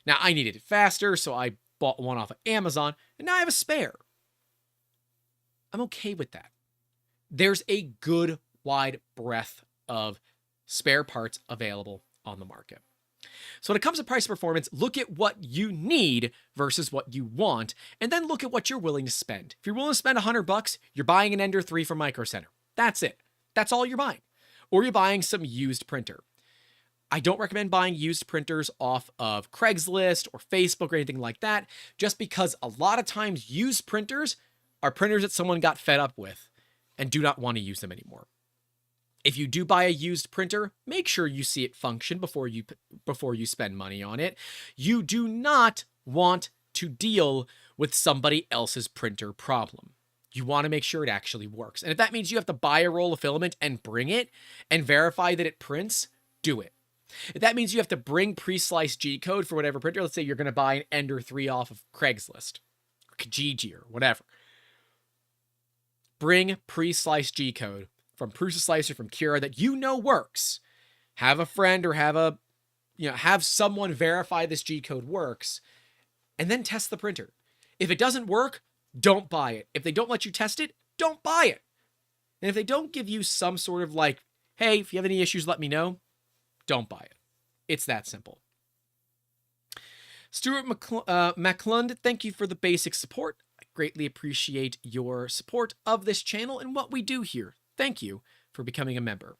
Now, I needed it faster, so I bought one off of Amazon, and now I have a spare. I'm okay with that. There's a good wide breadth of spare parts available on the market. So when it comes to price performance, look at what you need versus what you want, and then look at what you're willing to spend. If you're willing to spend $100, you're buying an Ender 3 from Micro Center. That's it. That's all you're buying. Or you're buying some used printer. I don't recommend buying used printers off of Craigslist or Facebook or anything like that, just because a lot of times used printers are printers that someone got fed up with and do not want to use them anymore. If you do buy a used printer, make sure you see it function before you spend money on it. You do not want to deal with somebody else's printer problem. You want to make sure it actually works. And if that means you have to buy a roll of filament and bring it and verify that it prints, do it. If that means you have to bring pre-sliced G-code for whatever printer, let's say you're going to buy an Ender 3 off of Craigslist or Kijiji or whatever. Bring pre-sliced G-code from Prusa Slicer, from Cura, that you know works. Have a friend or have someone verify this G-code works, and then test the printer. If it doesn't work, don't buy it. If they don't let you test it, don't buy it. And if they don't give you some sort of like, hey, if you have any issues, let me know, don't buy it. It's that simple. Stuart McClund, thank you for the basic support. I greatly appreciate your support of this channel and what we do here. Thank you for becoming a member.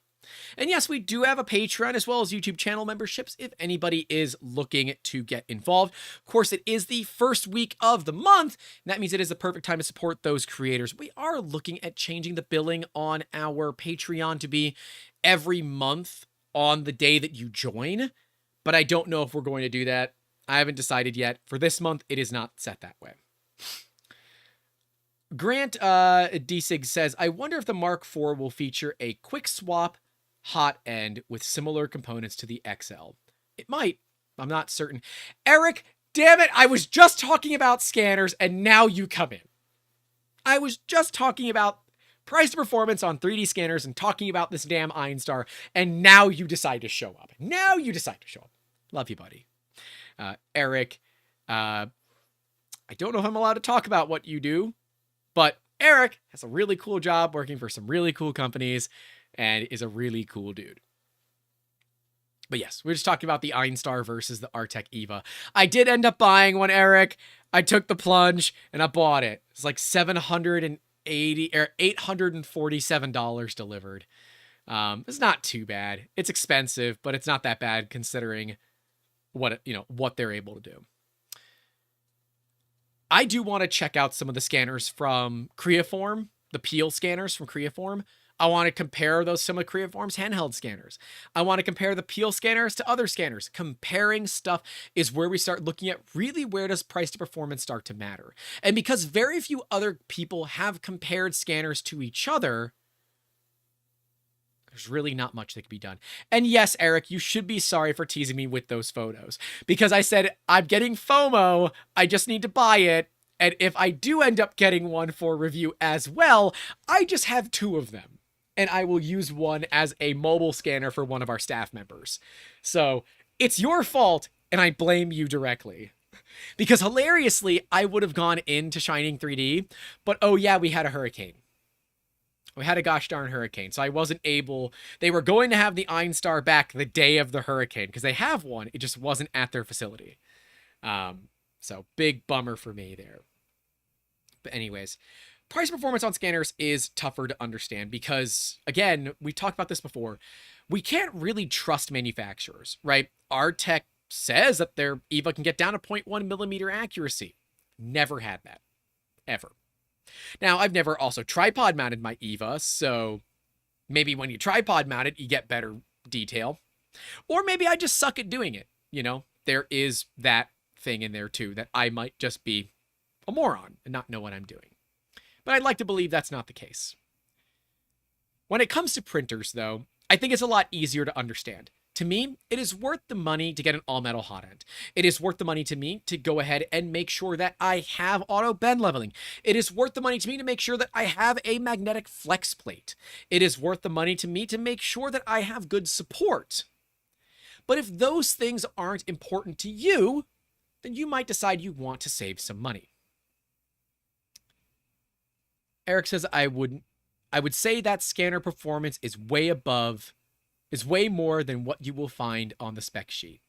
And yes, we do have a Patreon as well as YouTube channel memberships if anybody is looking to get involved. Of course, it is the first week of the month, and that means it is the perfect time to support those creators. We are looking at changing the billing on our Patreon to be every month on the day that you join, but I don't know if we're going to do that. I haven't decided yet. For this month, it is not set that way. Grant DSig says, I wonder if the Mark IV will feature a quick swap Hotend with similar components to the XL. It might. I'm not certain. Eric, damn it, I was just talking about scanners and now you come in. I was just talking about price to performance on 3D scanners and talking about this damn Einstar, and now you decide to show up. Love you, buddy. Eric, I don't know if I'm allowed to talk about what you do, but Eric has a really cool job working for some really cool companies and is a really cool dude. But yes, we're just talking about the Einstar versus the Artec Eva. I did end up buying one, Eric. I took the plunge and I bought it. It's like $847 delivered. It's not too bad. It's expensive, but it's not that bad considering what they're able to do. I do want to check out some of the scanners from Creaform, the Peel scanners from Creaform. I want to compare some of Creaform's handheld scanners. I want to compare the Peel scanners to other scanners. Comparing stuff is where we start looking at really where does price to performance start to matter. And because very few other people have compared scanners to each other, there's really not much that can be done. And yes, Eric, you should be sorry for teasing me with those photos because I said, I'm getting FOMO. I just need to buy it. And if I do end up getting one for review as well, I just have 2 of them. And I will use one as a mobile scanner for one of our staff members. So it's your fault, and I blame you directly. Because hilariously, I would have gone into Shining 3D, but oh yeah, we had a hurricane. We had a gosh darn hurricane, so I wasn't able... They were going to have the Einstar back the day of the hurricane, because they have one, it just wasn't at their facility. So big bummer for me there. But anyways... Price performance on scanners is tougher to understand because, again, we talked about this before. We can't really trust manufacturers, right? Our tech says that their EVA can get down to 0.1 millimeter accuracy. Never had that. Ever. Now, I've never also tripod mounted my EVA, so maybe when you tripod mount it, you get better detail. Or maybe I just suck at doing it. There is that thing in there too, that I might just be a moron and not know what I'm doing. But I'd like to believe that's not the case. When it comes to printers, though, I think it's a lot easier to understand. To me, it is worth the money to get an all-metal Hotend. It is worth the money to me to go ahead and make sure that I have auto bend leveling. It is worth the money to me to make sure that I have a magnetic flex plate. It is worth the money to me to make sure that I have good support. But if those things aren't important to you, then you might decide you want to save some money. Eric says, I would say that scanner performance is way more than what you will find on the spec sheet.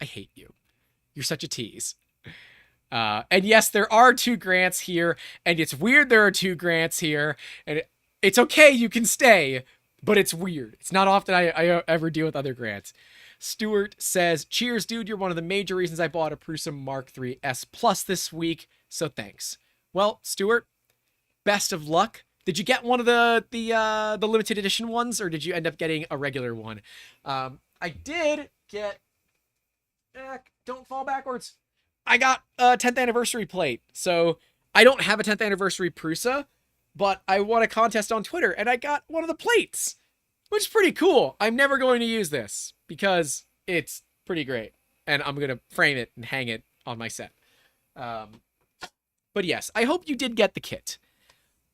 I hate you. You're such a tease. And yes, there are 2 grants here, and it's weird there are 2 grants here, and it's okay, you can stay, but it's weird. It's not often I ever deal with other grants. Stuart says, cheers, dude. You're one of the major reasons I bought a Prusa Mark III S Plus this week, so thanks. Well, Stuart, best of luck. Did you get one of the limited edition ones, or did you end up getting a regular one? I did get... don't fall backwards. I got a 10th anniversary plate. So I don't have a 10th anniversary Prusa, but I won a contest on Twitter, and I got one of the plates, which is pretty cool. I'm never going to use this because it's pretty great, and I'm going to frame it and hang it on my set. But yes, I hope you did get the kit.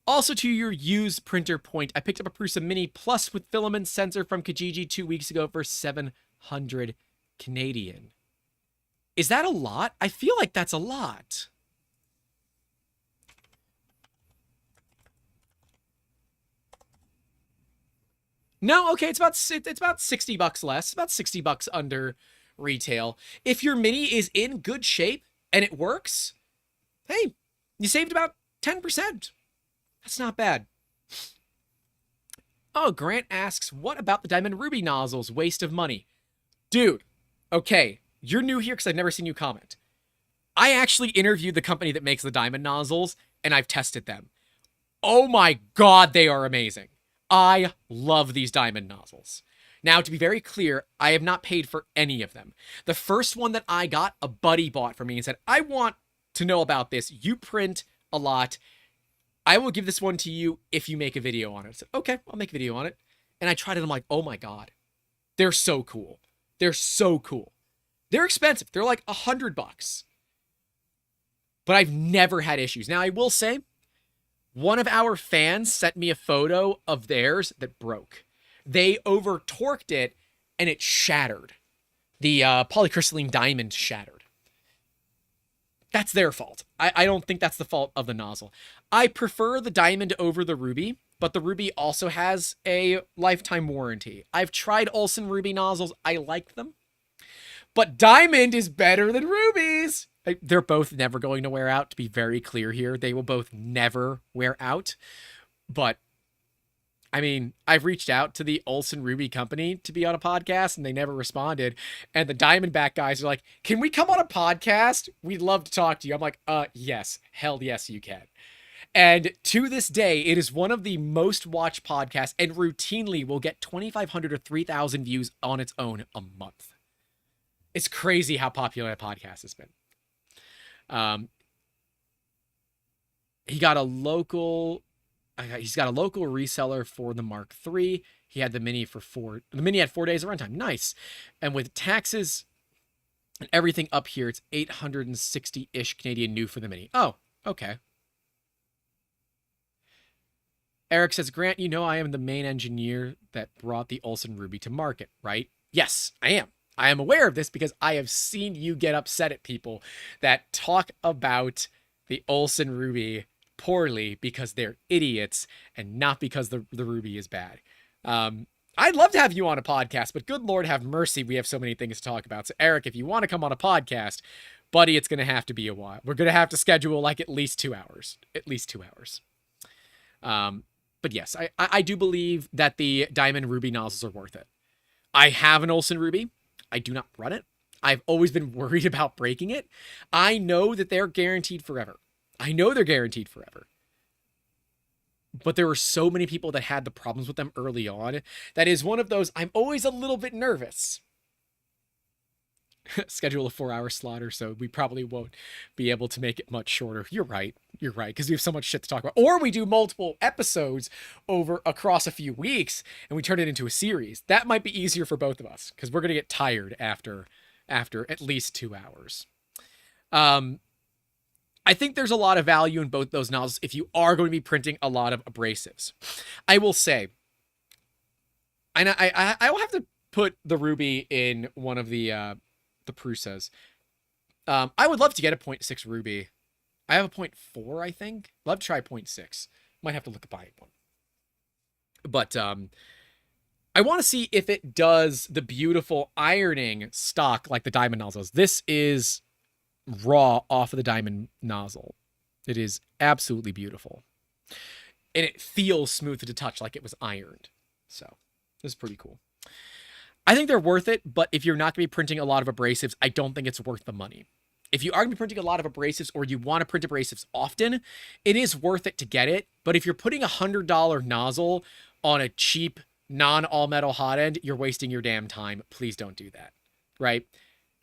Also, to your used printer point, I picked up a Prusa Mini Plus with filament sensor from Kijiji 2 weeks ago for 700 Canadian. Is that a lot? I feel like that's a lot. No, okay, it's about $60 less, about $60 under retail. If your Mini is in good shape and it works, hey, you saved about 10%. That's not bad. Oh, Grant asks, what about the Diamond Ruby nozzles? Waste of money. Dude, okay, you're new here because I've never seen you comment. I actually interviewed the company that makes the Diamond nozzles, and I've tested them. Oh my god, they are amazing. I love these Diamond nozzles. Now, to be very clear, I have not paid for any of them. The first one that I got, a buddy bought for me and said, I want to know about this. You print a lot. I will give this one to you if you make a video on it. I said, okay, I'll make a video on it. And I tried it. I'm like, oh my God, they're so cool. They're so cool. They're expensive. They're like $100. But I've never had issues. Now, I will say, one of our fans sent me a photo of theirs that broke. They over torqued it and it shattered. The polycrystalline diamond shattered. That's their fault. I don't think that's the fault of the nozzle. I prefer the diamond over the ruby, but the ruby also has a lifetime warranty. I've tried Olsen ruby nozzles. I like them. But diamond is better than rubies. They're both never going to wear out, to be very clear here. They will both never wear out. But, I mean, I've reached out to the Olsen Ruby company to be on a podcast, and they never responded. And the Diamondback guys are like, can we come on a podcast? We'd love to talk to you. I'm like, yes. Hell yes, you can. And to this day, it is one of the most watched podcasts and routinely will get 2,500 or 3,000 views on its own a month. It's crazy how popular that podcast has been. He's got a local reseller for the Mark III. He had the Mini the Mini had 4 days of runtime. Nice. And with taxes and everything up here, it's 860-ish Canadian new for the Mini. Oh, okay. Eric says, Grant, you know I am the main engineer that brought the Olsen Ruby to market, right? Yes, I am. I am aware of this because I have seen you get upset at people that talk about the Olsen Ruby poorly because they're idiots and not because the Ruby is bad. I'd love to have you on a podcast, but good Lord have mercy, we have so many things to talk about. So Eric, if you want to come on a podcast, buddy, it's going to have to be a while. We're going to have to schedule like at least 2 hours. At least 2 hours. But yes, I do believe that the Diamond Ruby nozzles are worth it. I have an Olsen Ruby. I do not run it. I've always been worried about breaking it. I know that they're guaranteed forever. I know they're guaranteed forever. But there were so many people that had the problems with them early on. That is one of those, I'm always a little bit nervous. Schedule a 4-hour slot or so. We probably won't be able to make it much shorter. You're right. You're right. Because we have so much shit to talk about. Or we do multiple episodes across a few weeks and we turn it into a series. That might be easier for both of us because we're going to get tired after at least 2 hours. I think there's a lot of value in both those nozzles if you are going to be printing a lot of abrasives. I will say, and I will have to put the Ruby in one of the Prusas. I would love to get a 0.6 Ruby. I have a 0.4, I think. Love to try 0.6. Might have to look at buying one. But I want to see if it does the beautiful ironing stock like the Diamond nozzles. This is raw off of the Diamond nozzle. It is absolutely beautiful. And it feels smooth to touch like it was ironed. So this is pretty cool. I think they're worth it, but if you're not going to be printing a lot of abrasives, I don't think it's worth the money. If you are going to be printing a lot of abrasives or you want to print abrasives often, it is worth it to get it. But if you're putting a $100 nozzle on a cheap non-all-metal Hotend, you're wasting your damn time. Please don't do that, right?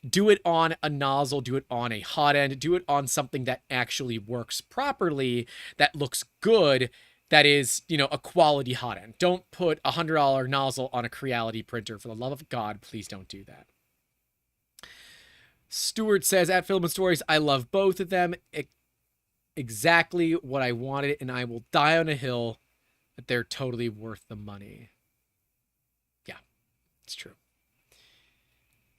Do it on a nozzle, do it on a Hotend, do it on something that actually works properly, that looks good, that is, a quality Hotend. Don't put a $100 nozzle on a Creality printer. For the love of God, please don't do that. Stuart says, at Filament Stories, I love both of them. Exactly what I wanted, and I will die on a hill that they're totally worth the money. Yeah, it's true.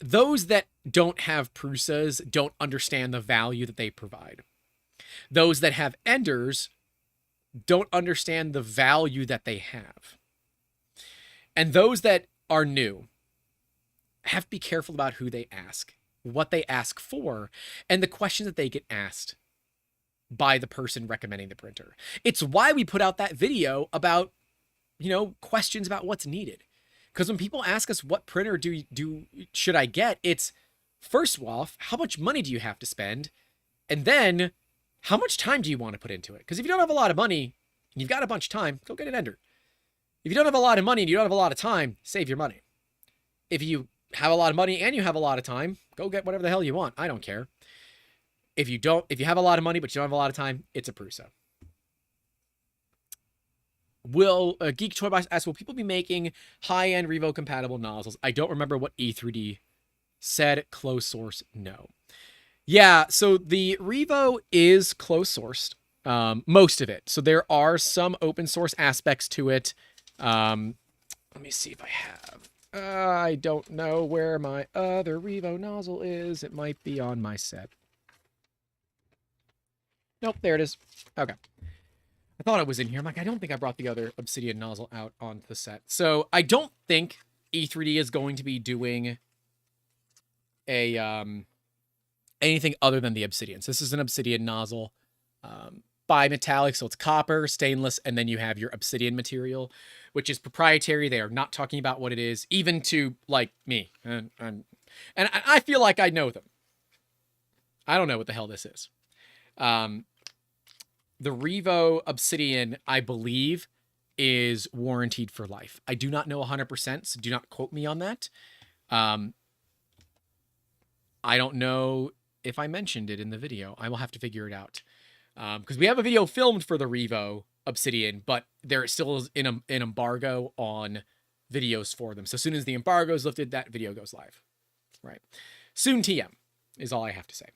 Those that don't have Prusas don't understand the value that they provide. Those that have Enders don't understand the value that they have. And those that are new have to be careful about who they ask, what they ask for, and the questions that they get asked by the person recommending the printer. It's why we put out that video about, questions about what's needed. Because when people ask us what printer should I get, it's first off, how much money do you have to spend? And then how much time do you want to put into it? Because if you don't have a lot of money and you've got a bunch of time, go get an Ender. If you don't have a lot of money and you don't have a lot of time, save your money. If you have a lot of money and you have a lot of time, go get whatever the hell you want. I don't care. If you have a lot of money but you don't have a lot of time, it's a Prusa. Will Geek Toy Box asks, will people be making high-end Revo compatible nozzles? I don't remember what E3D said. Close source, no. Yeah, so the Revo is close sourced, most of it. So there are some open source aspects to it. Let me see if I have. I don't know where my other Revo nozzle is. It might be on my set. Nope, there it is. Okay. I thought it was in here. I'm like, I don't think I brought the other Obsidian nozzle out onto the set. So I don't think E3D is going to be doing a anything other than the Obsidian. So this is an Obsidian nozzle, bimetallic, so it's copper, stainless, and then you have your Obsidian material, which is proprietary. They are not talking about what it is, even to like me, and I feel like I know them. I don't know what the hell this is. The Revo Obsidian, I believe, is warranted for life. I do not know 100%, so do not quote me on that. I don't know if I mentioned it in the video. I will have to figure it out. Because we have a video filmed for the Revo Obsidian, but there still is an embargo on videos for them. So as soon as the embargo is lifted, that video goes live. Right. Soon TM is all I have to say.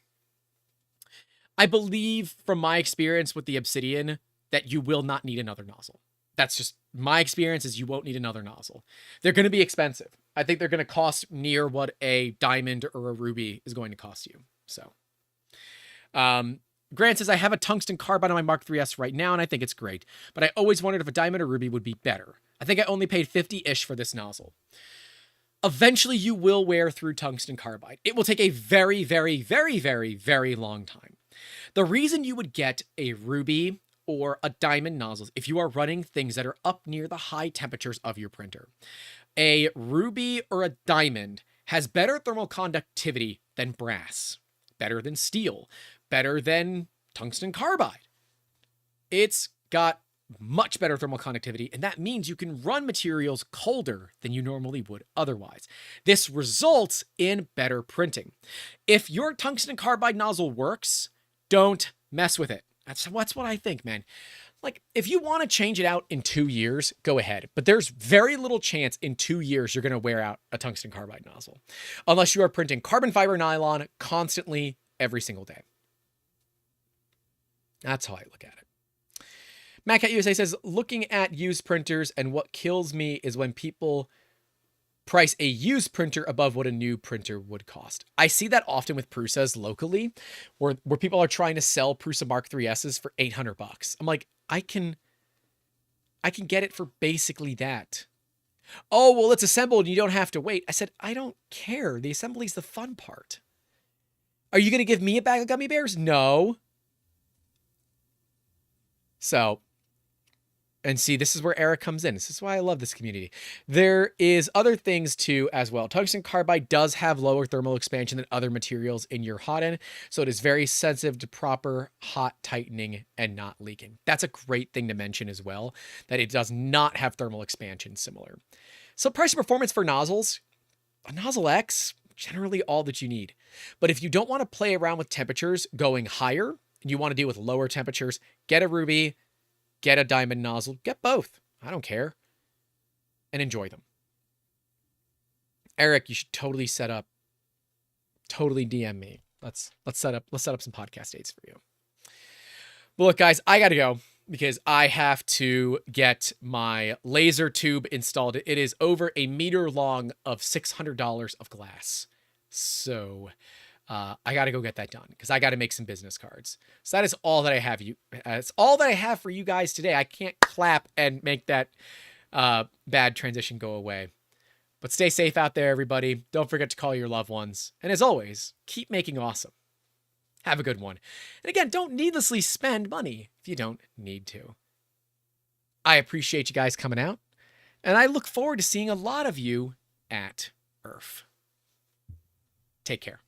I believe from my experience with the Obsidian that you will not need another nozzle. That's just my experience, is you won't need another nozzle. They're going to be expensive. I think they're going to cost near what a diamond or a ruby is going to cost you. So, Grant says, I have a tungsten carbide on my Mark 3S right now, and I think it's great. But I always wondered if a diamond or ruby would be better. I think I only paid 50-ish for this nozzle. Eventually, you will wear through tungsten carbide. It will take a very, very, very, very, very long time. The reason you would get a ruby or a diamond nozzle if you are running things that are up near the high temperatures of your printer. A ruby or a diamond has better thermal conductivity than brass, better than steel, better than tungsten carbide. It's got much better thermal conductivity, and that means you can run materials colder than you normally would otherwise. This results in better printing. If your tungsten carbide nozzle works, don't mess with it. That's what I think, man. Like, if you want to change it out in 2 years, go ahead. But there's very little chance in 2 years you're going to wear out a tungsten carbide nozzle, unless you are printing carbon fiber nylon constantly every single day. That's how I look at it. MacCat USA says, looking at used printers, and what kills me is when people price a used printer above what a new printer would cost. I see that often with Prusas locally, where people are trying to sell Prusa Mark 3Ss for $800. I'm like, I can get it for basically that. Oh, well, it's assembled and you don't have to wait. I said, I don't care. The assembly's the fun part. Are you going to give me a bag of gummy bears? No. So, and see, this is where Eric comes in. This is why I love this community. There is other things too as well. Tungsten carbide does have lower thermal expansion than other materials in your Hotend, so it is very sensitive to proper hot tightening and not leaking. That's a great thing to mention as well, that it does not have thermal expansion similar. So price and performance for nozzles, a Nozzle X, generally all that you need. But if you don't want to play around with temperatures going higher, and you want to deal with lower temperatures, get a ruby, get a diamond nozzle, get both. I don't care. And enjoy them. Eric, you should totally set up, totally DM me. Let's set up some podcast dates for you. Well, look, guys, I got to go because I have to get my laser tube installed. It is over a meter long of $600 of glass. So I got to go get that done because I got to make some business cards. So that is all that I have. It's all that I have for you guys today. I can't clap and make that bad transition go away. But stay safe out there, everybody. Don't forget to call your loved ones. And as always, keep making awesome. Have a good one. And again, don't needlessly spend money if you don't need to. I appreciate you guys coming out. And I look forward to seeing a lot of you at IRF. Take care.